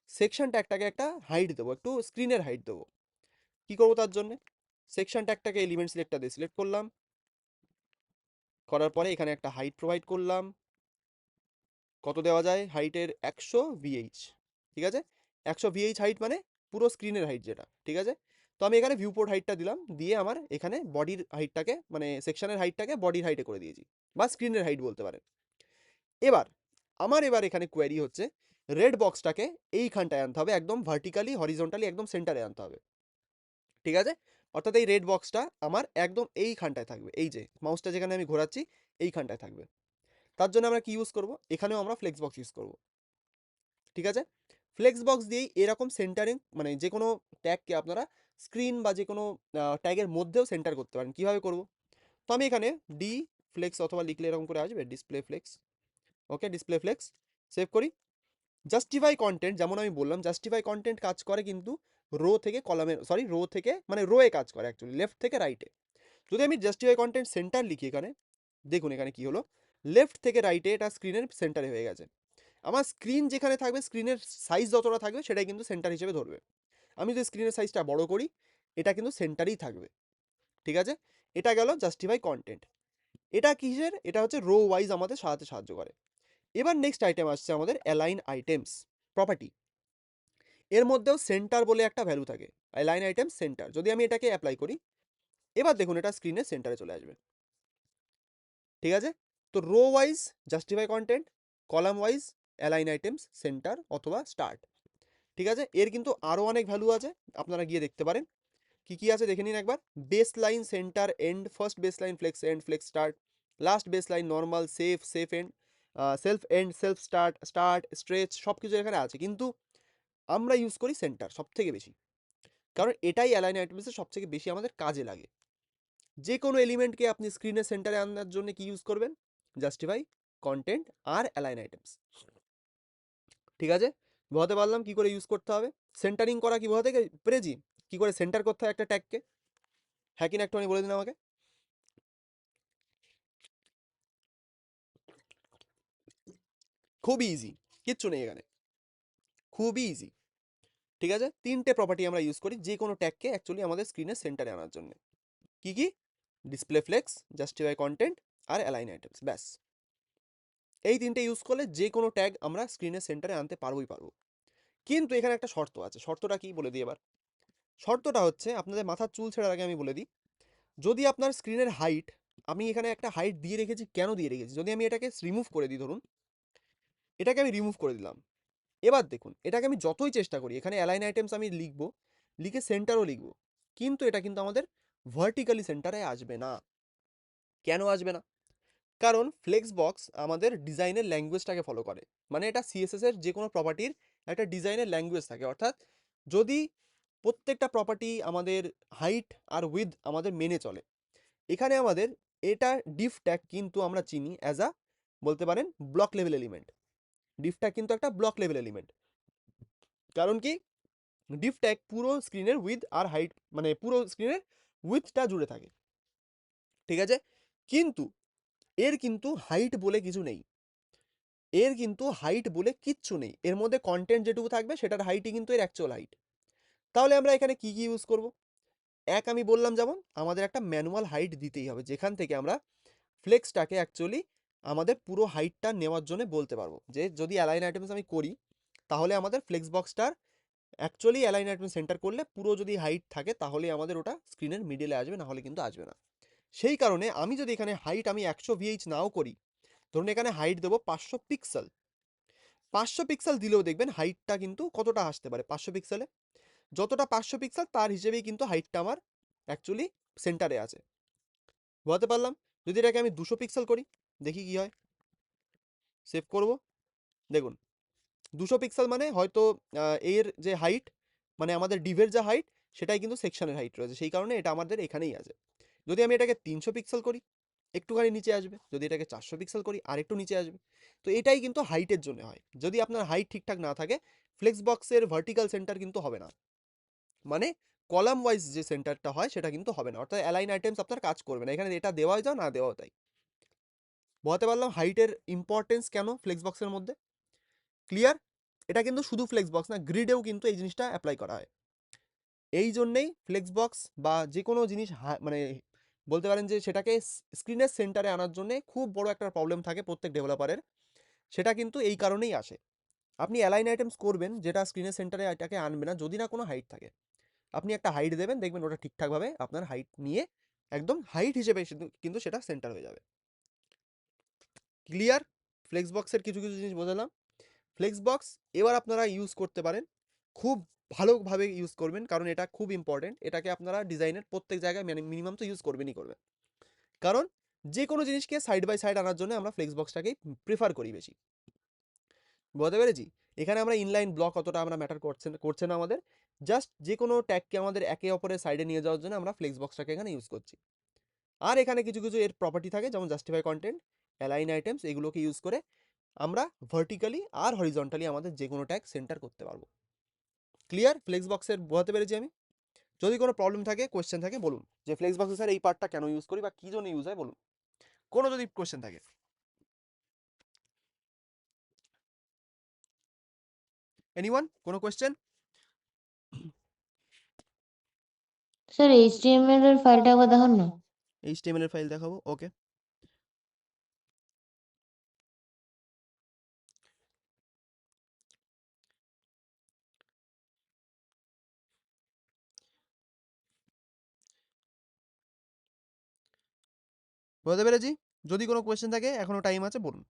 সেকশন ট্যাগটাকে একটা হাইট দেবো, একটু স্ক্রিনের হাইট দেবো। কি করবো তার জন্য, সেকশন ট্যাগটাকে এলিমেন্ট সিলেক্টর দিয়ে সিলেক্ট করলাম, করার পরে এখানে একটা হাইট প্রোভাইড করলাম। কত দেওয়া যায়, হাইটের 100 VH। ঠিক আছে, 100 VH হাইট মানে পুরো স্ক্রিনের হাইট যেটা। ঠিক আছে, তো আমি এখানে ভিউপোর্ট হাইটটা দিলাম, দিয়ে আমার এখানে বডির হাইটটাকে মানে সেকশনের হাইটটাকে বডির হাইটে করে দিয়েছি, বা স্ক্রিনের হাইট বলতে পারেন। এবার এখানে কোয়েরি হচ্ছে, রেড বক্সটাকে এইখানটায় আনতে হবে, একদম ভার্টিক্যালি হরিজন্টালি একদম সেন্টারে আনতে হবে। ঠিক আছে, অর্থাৎ এই রেড বক্সটা আমার একদম এইখানটায় থাকবে, এই যে মাউসটা যেখানে আমি ঘোরাচ্ছি এইখানটায় থাকবে। তার জন্য আমরা কি ইউজ করব, এখানেও আমরা ফ্লেক্স বক্স ইউজ করব। ঠিক আছে, ফ্লেক্স বক্স দিয়েই এরকম সেন্টারিং, মানে যে কোনো ট্যাগকে আপনারা স্ক্রিন বা যে কোনো ট্যাগের মধ্যেও সেন্টার করতে পারেন। কিভাবে করব, তো আমি এখানে ডি ফ্লেক্স অথবা লিখলে এরকম করে আসবে, ডিসপ্লে ফ্লেক্স। ওকে, ডিসপ্লে ফ্লেক্স, সেভ করি। জাস্টিফাই কন্টেন্ট, যেমন আমি বললাম জাস্টিফাই কন্টেন্ট কাজ করে কিন্তু রো থেকে মানে রোয়ে কাজ করে, অ্যাকচুয়ালি লেফট থেকে রাইটে। যদি আমি জাস্টিফাই কন্টেন্ট সেন্টার লিখি এখানে, দেখুন এখানে কি হলো, লেফট থেকে রাইটে এটা স্ক্রিনের সেন্টারে হয়ে গেছে। আমার স্ক্রিন যেখানে থাকবে, স্ক্রিনের সাইজ যতটা থাকবে সেটাই কিন্তু সেন্টার হিসেবে ধরবে। আমি যদি স্ক্রিনের সাইজটা বড় করি, এটা কিন্তু সেন্টারেই থাকবে। ঠিক আছে, এটা গেল জাস্টিফাই কন্টেন্ট। এটা কিসের, এটা হচ্ছে রো ওয়াইজ আমাদের সাজাতে সাহায্য করে। এবার নেক্সট আইটেম আসছে আমাদের অ্যালাইন আইটেমস প্রপার্টি। এর মধ্যেও সেন্টার বলে একটা ভ্যালু থাকে, অ্যালাইন আইটেম সেন্টার। যদি আমি এটাকে অ্যাপ্লাই করি, এবার দেখুন এটা স্ক্রিনের সেন্টারে চলে আসবে। ঠিক আছে, তো rho wise justify content, column wise align items centre অথবা স্টার্ট। ঠিক আছে, এর কিন্তু আরও অনেক ভ্যালু আছে, আপনারা গিয়ে দেখতে পারেন কি কি আছে, দেখে নিন একবার। Base line, centre, end, first base line, flex end, flex start, last base line, normal, safe end, self end, self start, stretch, সব কিছু এখানে আছে, কিন্তু আমরা ইউজ করি সেন্টার সব থেকে বেশি, কারণ এটাই অ্যালাইন আইটেমসের সব থেকে বেশি আমাদের কাজে লাগে। যে কোনো এলিমেন্টকে আপনি স্ক্রিনের সেন্টারে আনার জন্য কি ইউজ করবেন, জাস্টিফাই কন্টেন্ট আর অ্যালাইন আইটেমস। ঠিক আছে, বোঝাতে পারলাম কি করে ইউজ করতে হবে। সেন্টারিং করা কি বোঝাতে পেরেছি, কি করে সেন্টার করতে হয় একটা ট্যাগকে, হ্যাঁ কিনা একটুখানি বলে দিন আমাকে। খুবই ইজি, কিচ্ছু নেই এখানে, খুবই ইজি। ঠিক আছে, তিনটে প্রপার্টি আমরা ইউজ করি যে কোনো ট্যাগকে অ্যাকচুয়ালি আমাদের স্ক্রিনের সেন্টারে আনার জন্য। কি কি? ডিসপ্লে ফ্লেক্স, জাস্টিফাই কন্টেন্ট আর অ্যালাইন আইটেমস, ব্যাস। এই তিনটে ইউজ করলে যে কোনো ট্যাগ আমরা স্ক্রিনের সেন্টারে আনতে পারবোই পারবো। কিন্তু এখানে একটা শর্ত আছে, শর্তটা কি বলে দিই এবার। শর্তটা হচ্ছে, আপনাদের মাথার চুল ছেড়ার আগে আমি বলে দিই, যদি আপনার স্ক্রিনের হাইট, আমি এখানে একটা হাইট দিয়ে রেখেছি, কেন দিয়ে রেখেছি, যদি আমি এটাকে রিমুভ করে দিই, ধরুন এটাকে আমি রিমুভ করে দিলাম, এবার দেখুন এটাকে আমি যতই চেষ্টা করি, এখানে অ্যালাইন আইটেমস আমি লিখবো, লিখে সেন্টারও লিখবো, কিন্তু এটা কিন্তু আমাদের ভার্টিক্যালি সেন্টারে আসবে না। কেন আসবে না? কারণ ফ্লেক্স বক্স আমাদের ডিজাইনের ল্যাঙ্গুয়েজটাকে ফলো করে, মানে এটা সিএসএস এর যে কোনো প্রপার্টির একটা ডিজাইনের ল্যাঙ্গুয়েজ থাকে, অর্থাৎ যদি প্রত্যেকটা প্রপার্টি আমাদের হাইট আর উইথ আমাদের মেনে চলে, এখানে আমাদের এটা ডিফ ট্যাগ কিন্তু আমরা চিনি অ্যাজ আ, বলতে পারেন ব্লক লেভেল এলিমেন্ট। ডিফ ট্যাগ কিন্তু একটা ব্লক লেভেল এলিমেন্ট, কারণ কি ডিফ ট্যাগ পুরো স্ক্রিনের উইথ আর হাইট, মানে পুরো স্ক্রিনের উইথটা জুড়ে থাকে। ঠিক আছে, কিন্তু এর কিন্তু হাইট বলে কিছু নেই, এর কিন্তু হাইট বলে কিচ্ছু নেই, এর মধ্যে কন্টেন্ট যেটুকু থাকবে সেটার হাইটই কিন্তু এর অ্যাকচুয়াল হাইট। তাহলে আমরা এখানে কি কি ইউজ করব? এক, আমি বললাম যেমন আমাদের একটা ম্যানুয়াল হাইট দিতেই হবে, যেখান থেকে আমরা ফ্লেক্সটাকে অ্যাকচুয়ালি আমাদের পুরো হাইটটা নেওয়ার জন্য বলতে পারবো, যে যদি অ্যালাইন আইটেমস আমি করি, তাহলে আমাদের ফ্লেক্স বক্সটার অ্যাকচুয়ালি অ্যালাইন আইটেম সেন্টার করলে পুরো যদি হাইট থাকে, তাহলে আমাদের ওটা স্ক্রিনের মিডলে আসবে, না হলে কিন্তু আসবে না। সেই কারণে আমি যদি এখানে হাইট আমি 100 VH নাও করি, ধরুন এখানে হাইট দেবো 500 পিক্সেল, 500 পিক্সেল দিলেও দেখবেন হাইটটা কিন্তু কতটা আসতে পারে, 500 পিক্সেলে যতটা 500 পিক্সেল তার হিসেবেই কিন্তু হাইটটা আমার অ্যাকচুয়ালি সেন্টারে আছে। বোঝাতে পারলাম? যদি এটাকে আমি 200 পিক্সেল করি, দেখি কি হয়, সেভ করব, দেখুন 200 পিক্সেল মানে হয়তো এর যে হাইট, মানে আমাদের ডিভের যে হাইট, সেটাই কিন্তু সেকশনের হাইট রয়েছে, সেই কারণে এটা আমাদের এখানেই আছে। যদি আমি এটাকে 300 পিক্সেল করি, একটুখানি নিচে আসবে, যদি এটাকে 400 পিক্সেল করি আর একটু নিচে আসবে। তো এটাই কিন্তু হাইটের জন্য হয়, যদি আপনার হাইট ঠিকঠাক না থাকে, ফ্লেক্স বক্সের ভার্টিক্যাল সেন্টার কিন্তু হবে না, মানে কলাম ওয়াইজ যে সেন্টারটা হয় সেটা কিন্তু হবে না, অর্থাৎ অ্যালাইন আইটেমস আপনার কাজ করবে না, এখানে এটা দেওয়া যায় না দেওয়া তাই। বোঝাতে পারলাম হাইটের ইম্পর্টেন্স কেন ফ্লেক্স বক্সের মধ্যে, ক্লিয়ার? এটা কিন্তু শুধু ফ্লেক্স বক্স না, গ্রিডেও কিন্তু এই জিনিসটা অ্যাপ্লাই করা হয়। এই জন্যেই ফ্লেক্স বক্স বা যে কোনো জিনিস মানে বলতে পারেন যে সেটাকে স্ক্রিনের সেন্টারে আনার জন্য খুব বড় একটা প্রবলেম থাকে প্রত্যেক ডেভেলপারের, সেটা কিন্তু এই কারণেই আসে। আপনি অ্যালাইন আইটেমস করবেন যেটা স্ক্রিনের সেন্টারে এটাকে আনবে না, যদি না কোনো হাইট থাকে, আপনি একটা হাইট দেবেন, দেখবেন ওটা ঠিকঠাকভাবে আপনার হাইট নিয়ে একদম হাইট হিসেবে কিন্তু সেটা সেন্টার হয়ে যাবে। ক্লিয়ার? ফ্লেক্স বক্সের কিছু কিছু জিনিস বোঝালাম। ফ্লেক্স বক্স এবার আপনারা ইউজ করতে পারেন, খুব ভালোভাবে ইউজ করবেন, কারণ এটা খুব ইম্পর্টেন্ট, এটাকে আপনারা ডিজাইনের প্রত্যেক জায়গায় মিনিমাম তো ইউজ করবেনই করবেন, কারণ যে কোনো জিনিসকে সাইড বাই সাইড আনার জন্য আমরা ফ্লেক্স বক্সটাকেই প্রিফার করি বেশি। বুঝতে পেরেছি? এখানে আমরা ইনলাইন ব্লক অতটা আমরা ম্যাটার করছে না আমাদের, জাস্ট যে কোনো ট্যাগকে আমাদের একে অপরের সাইডে নিয়ে যাওয়ার জন্য আমরা ফ্লেক্স বক্সটাকে এখানে ইউজ করছি। আর এখানে কিছু কিছু এর প্রপার্টি থাকে, যেমন জাস্টিফাই কন্টেন্ট, অ্যালাইন আইটেমস, এগুলোকে ইউজ করে আমরা ভার্টিক্যালি আর হরিজন্টালি আমাদের যে কোনো ট্যাগ সেন্টার করতে পারবো। ক্লিয়ার? ফ্লেক্স বক্সের বোঝাতে পেরেছি আমি? যদি কোনো প্রবলেম থাকে, কোয়েশ্চেন থাকে, বলুন যে ফ্লেক্স বক্সে স্যার এই পার্টটা কেন ইউজ করি বা কী জন্য ইউজ হয়, বলুন কোনো যদি কোয়েশ্চেন থাকে। এনিওয়ান, কোনো কোয়েশ্চেন? স্যার এইচটিএমএল এর ফাইলটা একবার দেখান না। HTML এর ফাইল দেখাবো, ওকে। বুঝতে পেরেছি? যদি কোনো কোয়েশ্চেন থাকে, এখনো টাইম আছে, বলুন।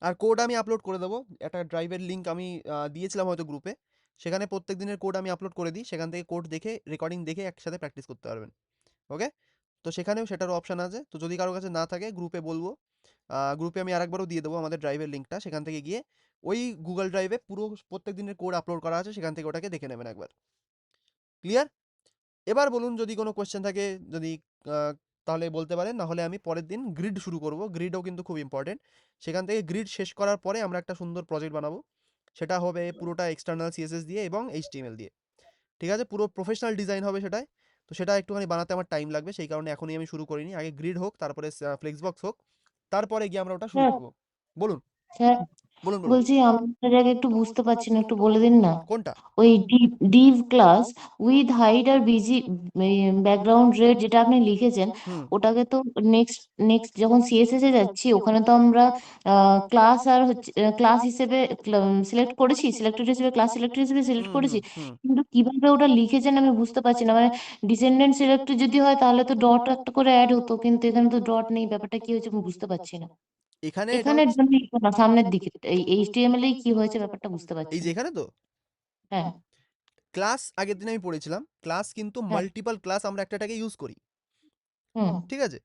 আর কোড আমি আপলোড করে দেবো, একটা ড্রাইভের লিঙ্ক আমি দিয়েছিলাম হয়তো গ্রুপে, সেখানে প্রত্যেক দিনের কোড আমি আপলোড করে দিই, সেখান থেকে কোড দেখে রেকর্ডিং দেখে একসাথে প্র্যাকটিস করতে পারবেন। ওকে, তো সেখানেও সেটারও অপশান আছে, তো যদি কারো কাছে না থাকে গ্রুপে বলবো, গ্রুপে আমি আরেকবারও দিয়ে দেবো আমাদের ড্রাইভের লিঙ্কটা, সেখান থেকে গিয়ে ওই গুগল ড্রাইভে পুরো প্রত্যেক দিনের কোড আপলোড করা আছে, সেখান থেকে ওটাকে দেখে নেবেন একবার। ক্লিয়ার? এবার বলুন যদি কোনো কোয়েশ্চেন থাকে, যদি তাহলে বলতে পারেন, না হলে আমি পরের দিন গ্রিড শুরু করব। গ্রিডও কিন্তু খুব ইম্পর্টেন্ট। সেখান থেকে গ্রিড শেষ করার পরে আমরা একটা সুন্দর প্রজেক্ট বানাবো, সেটা হবে পুরোটা এক্সটার্নাল সিএসএস দিয়ে এবং এইচটিএমএল দিয়ে। ঠিক আছে, পুরো প্রফেশনাল ডিজাইন হবে সেটায়। তো সেটা একটুখানি বানাতে আমার টাইম লাগবে, সেই কারণে এখনই আমি শুরু করিনি। আগে গ্রিড হোক, তারপরে ফ্লেক্সবক্স হোক, তারপরে গিয়ে আমরা ওটা শুরু স্যার করব। বলুন স্যার বলুন বলুন। বলছি আমরা জায়গায় একটু বুঝতে পারছি না, একটু বলে দিন না। কোনটা? ওই ডিভ ক্লাস উইথ হাইট আর বিজি ব্যাকগ্রাউন্ড রেড যেটা আপনি লিখেছেন, হুম ওটাকে তো নেক্সট নেক্সট যখন সিএসএস এ যাচ্ছি ওখানে তো আমরা ক্লাস আর হচ্ছে ক্লাস হিসেবে সিলেক্ট করেছি, সিলেক্টেড হিসেবে ক্লাস সিলেক্টেড হিসেবে সিলেক্ট হুম করেছি, হুম হুম কিন্তু কিভাবে ওটা লিখেছেন আমি বুঝতে পারছি না। মানে ডিসেন্ডেন্ট সিলেক্টেড যদি হয় তাহলে তো ডট একটা করে অ্যাড হতো, কিন্তু এখানে তো ডট নেই, ব্যাপারটা কি হয়েছে আমি বুঝতে পারছি না। এখানে এটা এখানের হচ্ছে, জন্য না, সামনের দিকে এই এইচটিএমএল এ কি হয়েছে ব্যাপারটা বুঝতে এই পারছি যে না। এখানে তো হ্যাঁ ক্লাস আগের দিন আমি পড়েছিলাম, ক্লাস কিন্তু হ্যাঁ মাল্টিপল ক্লাস আমরা একটাকে ইউজ করি। হুম ঠিক আছে,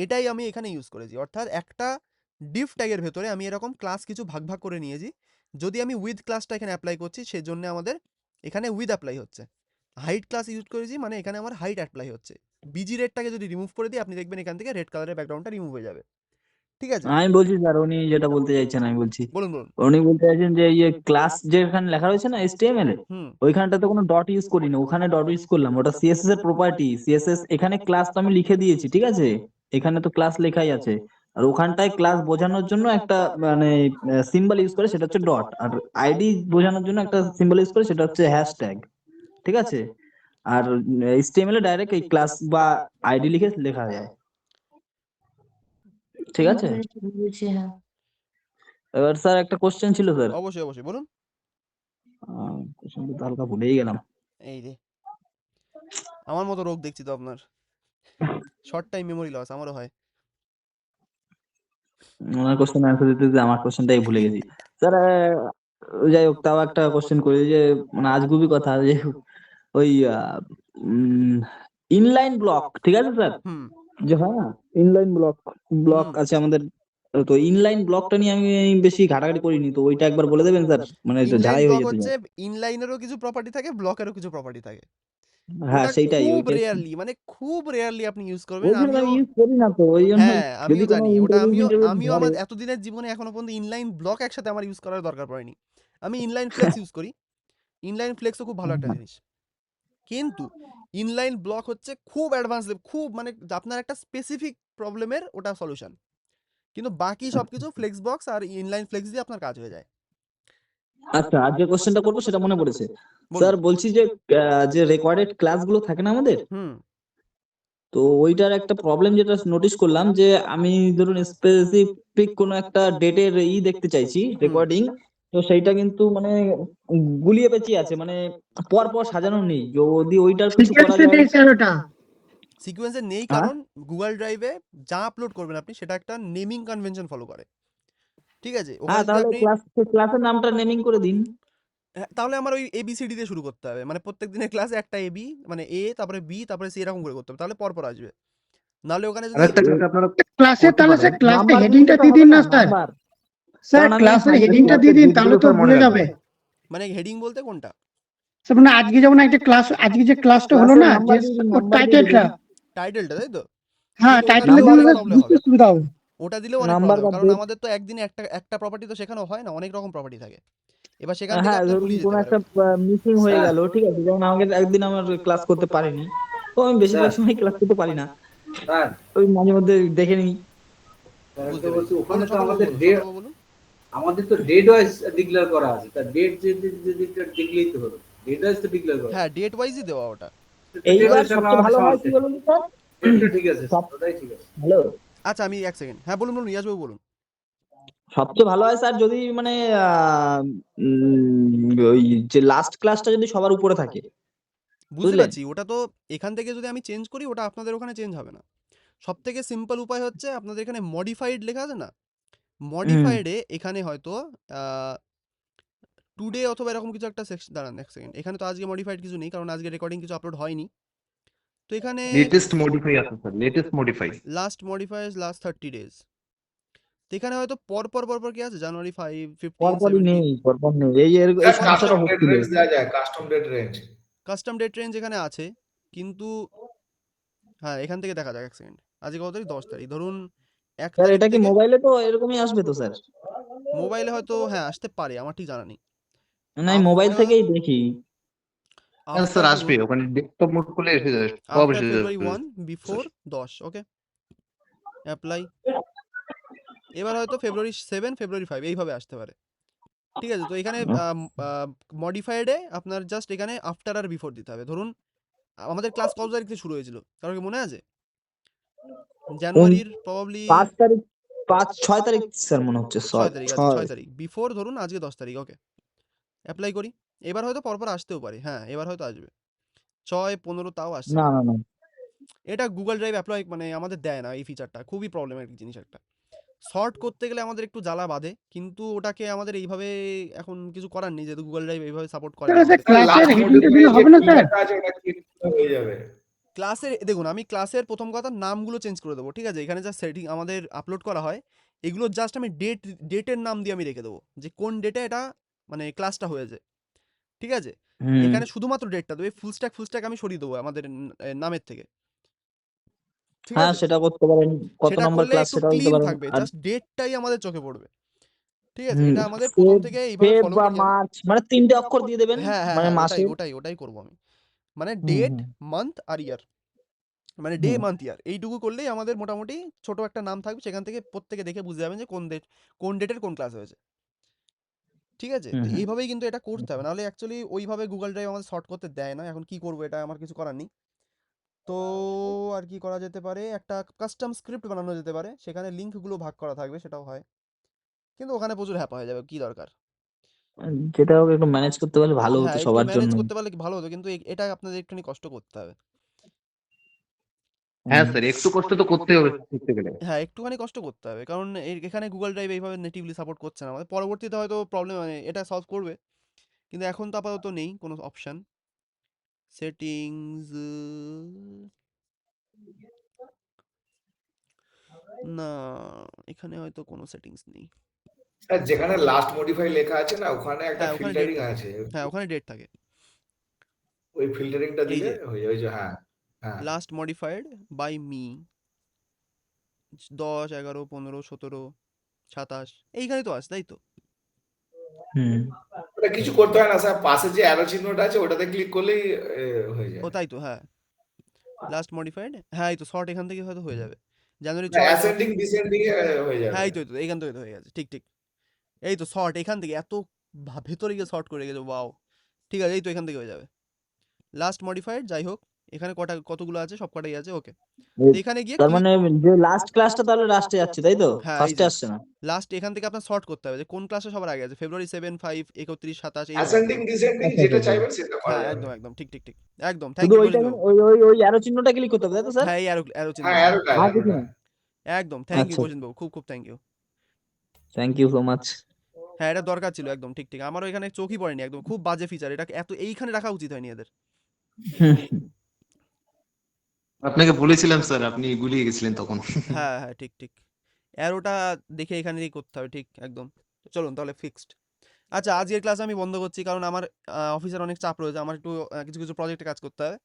এটাই আমি এখানে ইউজ করেছি। অর্থাৎ একটা ডিভ ট্যাগের ভেতরে আমি এরকম ক্লাস কিছু ভাগ ভাগ করে নিয়েছি। যদি আমি উইথ ক্লাসটা এখানে অ্যাপ্লাই করছি, সেজন্য আমাদের এখানে উইথ অ্যাপ্লাই হচ্ছে। হাইট ক্লাস ইউজ করেছি মানে এখানে আমার হাইট অ্যাপ্লাই হচ্ছে। বিজি রেডটাকে যদি রিমুভ করে দিই, আপনি দেখবেন এখান থেকে রেড কালারের ব্যাকগ্রাউন্ডটা রিমুভ হয়ে যাবে। ঠিক আছে, আমি বলছি স্যার, উনি যেটা বলতে চাইছেন আমি বলছি, বলুন বলুন। উনি বলতে চাইছেন যে এই ক্লাস যেখানে লেখা রয়েছে না HTML এ, হুম ওইখানটাতে কোনো ডট ইউজ করিনি, ওখানে ডট ইউজ করলাম। ওটা সিএসএস এর প্রপার্টি। সিএসএস এখানে ক্লাস তো আমি লিখে দিয়েছি, ঠিক আছে, এখানে তো ক্লাস লেখাই আছে। আর ওখানটায় ক্লাস বোঝানোর জন্য একটা মানে সিম্বল ইউজ করে, সেটা হচ্ছে ডট। আর আইডি বোঝানোর জন্য একটা সিম্বল ইউজ করে, সেটা হচ্ছে হ্যাশট্যাগ। ঠিক আছে, আর HTML এ ডাইরেক্ট এই ক্লাস বা আইডি লিখে লেখা যায়। ঠিক আছে, বুঝেছি বুঝেছি, হ্যাঁ। এবার স্যার একটা কোশ্চেন ছিল স্যার। অবশ্যই অবশ্যই বলুন। কোশ্চেনটা তো হালকা ভুলেই গেলাম। এই রে, আমার মতো রোগ দেখছি তো আপনার, শর্ট টাইম মেমোরি লস, আমারও হয়। ওনার কোশ্চেন অ্যান্সার দিতে দিতে আমার কোশ্চেনটাই ভুলে গেছি স্যার। যাই হোক, তাও একটা কোশ্চেন করি যে মানে আজগুবি কথা, যে ওই ইনলাইন ব্লক, ঠিক আছে স্যার, হুম যে হয় না ইনলাইন ব্লক, ব্লক হুম আছে আমাদের। তো ইনলাইন ব্লকটা নিয়ে আমি বেশি ঘাটাঘাটি করিনি, তো ওইটা একবার বলে দেবেন স্যার, মানে এটা ইনলাইন ঝাড়াই হয়ে ব্লক যেতে হচ্ছে, চায়। ইনলাইনেরও কিছু প্রপার্টি থাকে, ব্লকেরও কিছু প্রপার্টি থাকে। হ্যাঁ ওটা সেইটাই, খুব ওইটাই রেয়ারলি, মানে খুব রেয়ারলি আপনি ইউজ করবেন। ওই জন্য আমিও, আমি ইউজ করি না, তো ওই জন্য হ্যাঁ যদি আমিও কোনো জানি ওটা, ইন্টারভিউ আমিও ইন্টারভিউ আমিও ধরে। আমার এতদিনের জীবনে এখনো পর্যন্ত ইনলাইন ব্লক একসাথে আমার ইউজ করার দরকার পড়েনি। আমি ইনলাইন ফ্লেক্স ইউজ করি। ইনলাইন ফ্লেক্সও খুব ভালো একটা জিনিস, কিন্তু ইনলাইন ব্লক হচ্ছে খুব অ্যাডভান্স, খুব মানে আপনার একটা স্পেসিফিক প্রবলেমের ওটা সলিউশন। কিন্তু বাকি সবকিছু ফ্লেক্স বক্স আর ইনলাইন ফ্লেক্স দিয়ে আপনার কাজ হয়ে যায়। আচ্ছা, আর যে কোশ্চেনটা করবো সেটা মনে পড়েছে বলুন। স্যার। বলছি যে যে রেকর্ডেড ক্লাসগুলো থাকে না আমাদের, হুম তো ওইটার একটা প্রবলেম যেটা নোটিস করলাম, যে আমি ধরুন স্পেসিফিক কোনো একটা ডেটের দেখতে চাইছি হুম রেকর্ডিং, তো সেইটা কিন্তু মানে গুলিয়ে পেঁচিয়ে আছে, মানে পর পর সাজানো নেই। যদি ওইটার কিছু করা যায়। সিকোয়েন্সে নেই, হ্যাঁ কারণ গুগল ড্রাইভে যা আপলোড করবেন আপনি সেটা একটা নেমিং কনভেনশন ফলো করে। ঠিক আছে, হ্যাঁ, ওখানে যদি তাহলে আপনি, ক্লাসের নামটা নেমিং করে দিন। হ্যাঁ, তাহলে আমার ওই এবিসিডি দিয়ে শুরু করতে হবে, মানে প্রত্যেক দিনের ক্লাসে একটা এবি, মানে এ তারপরে বি তারপরে সি, এরকম করে করতে হবে, তাহলে পরপর আসবে। নাহলে ওখানে যদি, ক্লাসে তাহলে স্যার ক্লাসে নাম্বার দিয়ে হেডিংটা দিলে দিয়ে হবে দিন না, না স্যার। নাম্বার। স্যার কারণ আমি ক্লাসের হাইলাইট হেডিংটা দিয়ে দিন, তাহলে তো ভুলে যাবে। মানে হেডিং বলতে কোনটা? স্যার মানে আজকে যেমন একটা ক্লাস, আজকে যে ক্লাসটা হলো না, যে ওর টাইটেলটা, টাইটেলটা, তাই তো? হ্যাঁ কিন্তু ওটা টাইটেলটা দিলে দিলে অনেক স্যার প্রবলেম বুঝতে হবে, সুবিধা হবে। ওটা দিলেও অনেক নাম্বার প্রবলেম, বা কারণ ডেট। আমাদের তো একদিনে একটা একটা প্রপার্টি তো শেখানো হয় না, অনেক রকম প্রপার্টি থাকে। এবার সেখান থেকে হ্যাঁ, আপনার ধরুন গুলিয়ে কোনো যেতে পারে একটা ওটা। মিসিং হয়ে স্যার গেল, ঠিক আছে, যেমন আমাকে একদিন আমার ক্লাস করতে পারিনি, তো আমি বেশিরভাগ স্যার সময় ক্লাস করতে পারি না, স্যার ওই মাঝে মধ্যে দেখে নিই। বুঝতে বলছি পেরেছি, ওখানে বলুন তো শতবাবু আমাদের বলুন, শতবাবু বলুন। আমাদের তো ডেট ওয়াইজ ডিক্লেয়ার করা আছে, তা ডেট যদি দেখলেই তো হলো, ডেট ওয়াইজ তো ডিক্লেয়ার করা হ্যাঁ, ডেট ওয়াইজই দেওয়া ওটা। এইবার সবচেয়ে ভালো হয় কি বলুন তো স্যার? ডেটটা ঠিক আছে, সব- ওটাই ঠিক আছে। হ্যালো, আচ্ছা আমি এক সেকেন্ড, হ্যাঁ বলুন বলুন, ইয়াসবাবু বলুন। সবচেয়ে ভালো হয় স্যার যদি মানে ওই যে লাস্ট ক্লাসটা যদি সবার উপরে থাকে, বুঝতে বুঝলেন? পারছি, ওটা তো এখান থেকে যদি আমি চেঞ্জ করি, ওটা আপনাদের ওখানে চেঞ্জ হবে না। সব থেকে সিম্পল উপায় হচ্ছে, আপনাদের এখানে মডিফাইড লেখা আছে না, হুম মডিফাইডে এখানে হয়তো টুডে অথবা এরকম কিছু একটা সেকশন, দাঁড়ান এক সেকেন্ড, এখানে তো আজকে মডিফাইড কিছু নেই, কারণ আজকে রেকর্ডিং কিছু আপলোড হয়নি। তো এখানে লেটেস্ট মডিফাই আছে sir, latest modify. Last modifies last 30 days, তো এখানে হয়তো পরপর পরপর কি আছে, জানুয়ারি 5, 15, পরপরই 17। নেই, পরপর নেই, এই স্যার সমস্যাটা কাস্টম ডেট হচ্ছিল। রেঞ্জ দেওয়া যায়, custom date range. Custom date range এখানে আছে, কিন্তু হ্যাঁ এখান থেকে দেখা যাক, এক সেকেন্ড। আজকে কত তারিখ? 10 তারিখ। ধরুন 1 স্যার তারিখ এটা কি থেকে মোবাইলে তো এরকমই আসবে তো স্যার? মোবাইলে হয়তো হ্যাঁ আসতে পারে, আমার ঠিক জানা নেই। না আমি মোবাইল আফটার থেকেই দেখি। হ্যাঁ স্যার আফটার আসবে, ধরুন ওখানে ডেস্কটপ মোড করলে এসে যাবে, সব আফটার এসে ফেব্রুয়ারি যাবে 1 বিফোর 10, ওকে অ্যাপ্লাই। এবার হয়তো ফেব্রুয়ারি 7 ফেব্রুয়ারি 5 এইভাবে আসতে পারে, ঠিক আছে। তো এখানে মডিফাইডে আপনার জাস্ট এখানে আফটার আর বিফোর দিতে হবে। ধরুন আমাদের ক্লাস কত তারিখ থেকে শুরু হয়েছিল, কারো কি মনে আছে? কোন জানুয়ারির প্রবাবলি 5 তারিখ, 6 তারিখ স্যার মনে হচ্ছে, 6 তারিখ, আচ্ছা 6 ছয়। তারিখ বিফোর ধরুন আজকে 10 তারিখ, ওকে অ্যাপ্লাই করি। এবার হয়তো পরপর আসতেও পারে, হ্যাঁ এবার হয়তো আসবে 6 15, তাও আসছে না না। না না এটা গুগল ড্রাইভ অ্যাপ্লাই মানে আমাদের দেয় না এই ফিচারটা, খুবই প্রবলেমেটিক জিনিস একটা। সর্ট করতে গেলে আমাদের একটু জ্বালা বাঁধে, কিন্তু ওটাকে আমাদের এইভাবে এখন কিছু করার নেই, যেহেতু গুগল ড্রাইভ এইভাবে সাপোর্ট করে স্যার না আচ্ছা আমাদের। ক্লাসের লাস্ট হেডিংটা মডিউলে দিলে যে হবে না স্যার? ফিল্টারটা আছে ওটা ক্লিক হয়ে যাবে। ক্লাসের দেখুন, আমি ক্লাসের প্রথম কথা নামগুলো চেঞ্জ করে দেবো, ঠিক আছে। এখানে যা সেটিং আমাদের আপলোড করা হয় এগুলো জাস্ট আমি ডেটের নাম দিয়ে আমি রেখে দেবো, যে কোন ডেটে এটা মানে ক্লাসটা হয়েছে, ঠিক আছে। হুম এখানে শুধুমাত্র ডেটটা দেবো, ফুল স্ট্যাক আমি সরিয়ে দেবো আমাদের নামের থেকে, ঠিক হ্যাঁ আছে। সেটা করতে পারেন, কত সেটা নম্বর করলে ক্লাস একটু সেটাও দিতে ক্লিন পারেন। থাকবে, আর জাস্ট ডেটটাই আমাদের চোখে পড়বে, ঠিক আছে। হুম এটা আমাদের প্রথম ফেব থেকে এইভাবে ফেব ফলো বা করে যাবে। মার্চ মানে 3টে অক্ষর দিয়ে দেবেন, হ্যাঁ হ্যাঁ মানে হ্যাঁ, ওটাই মাসের। ওটাই ওটাই করবো আমি, মানে হুম ডেট হুম মান্থ আর ইয়ার, মানে ডে হুম মান্থ ইয়ার এইটুকু করলেই আমাদের মোটামুটি ছোট একটা নাম থাকবে, সেখান থেকে প্রত্যেকে দেখে বুঝতে যাবেন যে কোন ডেটের কোন ক্লাস হয়েছে, ঠিক আছে। হুম তো হুম। এইভাবেই কিন্তু এটা করতে হবে, নাহলে অ্যাকচুয়ালি ওইভাবে গুগল ড্রাইভ আমাদের শর্ট করতে দেয় না। এখন কি করবো, এটা আমার কিছু করার নেই। তো আর কি করা যেতে পারে, একটা কাস্টম স্ক্রিপ্ট বানানো যেতে পারে, সেখানে লিঙ্কগুলো ভাগ করা থাকবে, সেটাও হয়, কিন্তু ওখানে প্রচুর হ্যাপা হয়ে যাবে, কি দরকার। যেটা হোক একটু ম্যানেজ করতে পারলে ভালো হতো হ্যাঁ একটু সবার ম্যানেজ জন্য। করতে পারলে কি ভালো হতো, কিন্তু এটা আপনাদের একটুখানি কষ্ট করতে হবে। হ্যাঁ হুম স্যার একটু কষ্ট তো করতেই হবে শিখতে গেলে। হ্যাঁ একটুখানি কষ্ট করতে হবে, কারণ এখানে গুগল ড্রাইভ এইভাবে নেটিভলি সাপোর্ট করছে না আমাদের। পরবর্তীতে হয়তো প্রবলেম মানে এটা সলভ করবে, কিন্তু এখন তো আপাতত নেই কোনো অপশন। সেটিংস না, এখানে হয়তো কোনো সেটিংস নেই। আর যেখানে লাস্ট মডিফাই লেখা আছে না, ওখানে একটা হ্যাঁ ওখানে ডেট ফিল্টারিং থাকে, আছে। হ্যাঁ ওখানে ডেট থাকে, ওই ফিল্টারিংটা এই দিলে যে হয়ে যাবে। ওই যে হ্যাঁ হ্যাঁ, লাস্ট মডিফাইড বাই মি 10 11 15 17 27, এইখানে তো আছে, তাই তো। হুম ওটা কিছু করতে হয় না স্যার, পাশে যে অ্যারো চিহ্নটা আছে ওটাতে ক্লিক করলেই হয়ে ও যায়। তাই তো, হ্যাঁ লাস্ট মডিফাইড, হ্যাঁ এই তো শর্ট এখান থেকে হয়তো হয়ে যাবে, জানুয়ারি না 6 অ্যাসেন্ডিং ডিসেন্ডিং হয়ে হ্যাঁ যাবে। এই তো এখান থেকে তো হয়ে গেছে, ঠিক ঠিক। এই তো শর্ট এখান থেকে এত ভেতরে গিয়ে শর্ট করে গেছে, ওয়াও। ঠিক আছে, এই তো এখান থেকে হয়ে যাবে লাস্ট মডিফাইড। যাই হোক, এখানে কতগুলো আছে, সব কটাই আছে, ওকে। তো এই- এখানে গিয়ে তার ক্লিক, মানে যে লাস্ট ক্লাসটা তাহলে লাস্টে যাচ্ছে তাই তো, হ্যাঁ এই ফার্স্টে যে আসছে না? লাস্ট এখান থেকে আপনার শর্ট করতে হবে যে কোন ক্লাসে সবার আগে আছে, ফেব্রুয়ারি 7 5 31 27 এইভাবে আছে। অ্যাসেন্ডিং ডিসেন্ডিং আচ্ছা আচ্ছা যেটা আচ্ছা। চাইবেন সেটা করা হ্যাঁ যাবে। একদম একদম, ঠিক ঠিক ঠিক, একদম। থ্যাংক শুধু ইউ ওইটা প্রজিত বাবু। ওই অ্যারো চিহ্নটা ক্লিক করতে হবে তাই তো স্যার? হ্যাঁ এই অ্যারো চিহ্ন হ্যাঁ হ্যাঁ, অ্যারোটা আর কিছু অ্যারোটা। না? একদম থ্যাংক ইউ আচ্ছা প্রজিত বাবু, খুব খুব thank you. Thank you so much. হ্যাঁ এটা দরকার ছিল, একদম ঠিক ঠিক, আমারও এখানে চোখই পড়েনি, একদম খুব বাজে ফিচার, এটা এত এইখানে রাখা উচিত হয়নি এদের। আপনাকে বলেছিলাম স্যার, আপনি গুলিয়ে গেছিলেন তখন। হ্যাঁ হ্যাঁ ঠিক ঠিক, অ্যারোটা দেখে এখানেই করতে হবে, ঠিক একদম। চলুন তাহলে ফিক্সড। আচ্ছা আজকের ক্লাস আমি বন্ধ করছি, কারণ আমার অফিসের অনেক চাপ রয়েছে, আমার একটু কিছু কিছু প্রজেক্টে কাজ করতে হবে।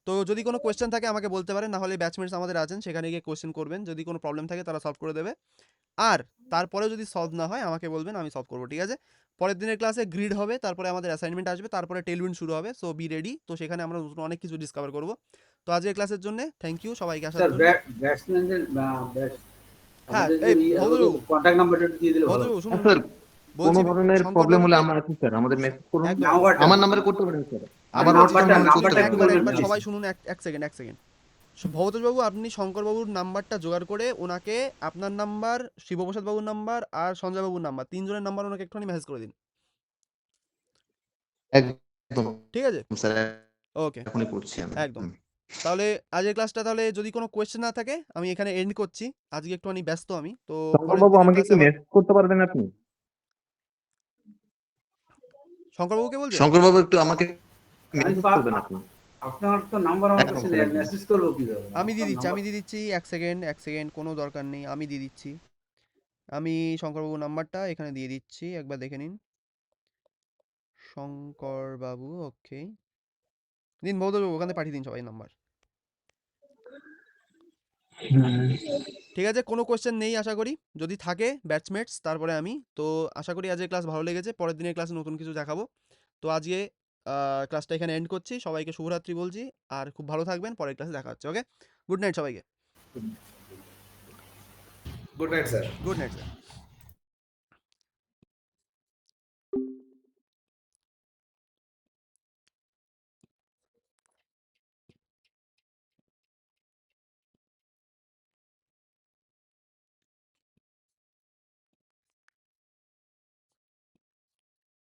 তো যদি কোনো কোয়েশ্চেন থাকে আমাকে বলতে পারেন, না হলে ব্যাচমেটস আমাদের আছেন, সেখানে গিয়ে কোয়েশ্চেন করবেন, যদি কোনো প্রবলেম থাকে তারা সলভ করে দেবে। আর তারপরেও যদি সলভ না হয় আমাকে বলবেন, আমি সলভ করবো, ঠিক আছে। পরের দিনের ক্লাসে গ্রিড হবে, তারপরে আমাদের অ্যাসাইনমেন্ট আসবে, তারপরে টেলউইন্ড শুরু হবে, সো বি রেডি। তো সেখানে আমরা নতুন অনেক কিছু ডিসকভার করবো। তো আজকের ক্লাসের জন্য থ্যাংক ইউ সবাইকে আসার স্যার জন্য। ব্যাটসম্যানদের হ্যাঁ আমাদের এই যে ভদ্রবাবু, কন্ট্যাক্ট নাম্বারটা দিয়ে দিলে ভালো। ভদ্রবাবু শুনুন হ্যাঁ না, স্যার, কোনো বলছি ধরনের শঙ্কর প্রবলেম হলে বাবুকে, আমার আছে স্যার, আমাদের মেসেজ করুন। একদম একদম নাম্বারটা আমার নাম্বারে করতে পারেন স্যার। আমি আবার বলছি অফিসিয়াল শুনুন, নাম্বার শুনুন করতে নাম্বারটা পারেন। একটু বলবেন একবার প্লিজ। সবাই শুনুন, এক সেকেন্ড এক সেকেন্ড। ভগতবাবু আপনি শঙ্করবাবুর নাম্বারটা জোগাড় করে ওনাকে আপনার নাম্বার, শিবপ্রসাদ বাবুর নাম্বার আর সঞ্জয় বাবুর নাম্বার, তিনজনের নাম্বার ওনাকে একটুখানি মেসেজ করে দিন, একদম ঠিক আছে। স্যার, ওকে এখনই করছি আমি। একদম। তাহলে আজকের ক্লাসটা, তাহলে যদি কোনো কোয়েশ্চেন না থাকে আমি এখানে এন্ড করছি, আজকে একটুখানি ব্যস্ত আমি, তো পরের শঙ্করবাবু দিনের আমাকে ক্লাসে একটু আবার। মেসেজ করতে পারবেন আপনি? শঙ্করবাবুকে বলছেন? শঙ্করবাবু একটু আমাকে আমি মেসেজ করবেন আপনি। আপনার তো নাম্বার আমার একদম কাছে স্যার, নেই, একদম। মেসেজ করবো কিভাবে? আমি দিয়ে আপনার দিচ্ছি, নাম্বার আমি দিয়ে দিচ্ছি, এক সেকেন্ড, কোনো দরকার নেই, আমি দিয়ে দিচ্ছি। আমি শঙ্করবাবুর নাম্বারটা এখানে দিয়ে দিচ্ছি, একবার দেখে নিন। শঙ্কর বাবু, ওকে। দিন বৌদ্ধ ওখানে পাঠিয়ে দিন সবাই নাম্বার। ঠিক আছে, কোনো কোশ্চেন নেই আশা করি, যদি থাকে ব্যাচমেটস তারপরে আমি তো আশা করি আজকে ক্লাস ভালো লেগেছে, পরের দিনের ক্লাসে নতুন কিছু দেখাবো। তো আজকে ক্লাসটা এখানে এন্ড করছি, সবাইকে শুভরাত্রি বলছি, আর খুব ভালো থাকবেন, পরের ক্লাসে দেখা হচ্ছে। ওকে, গুড নাইট সবাইকে। Good night sir. Good night sir.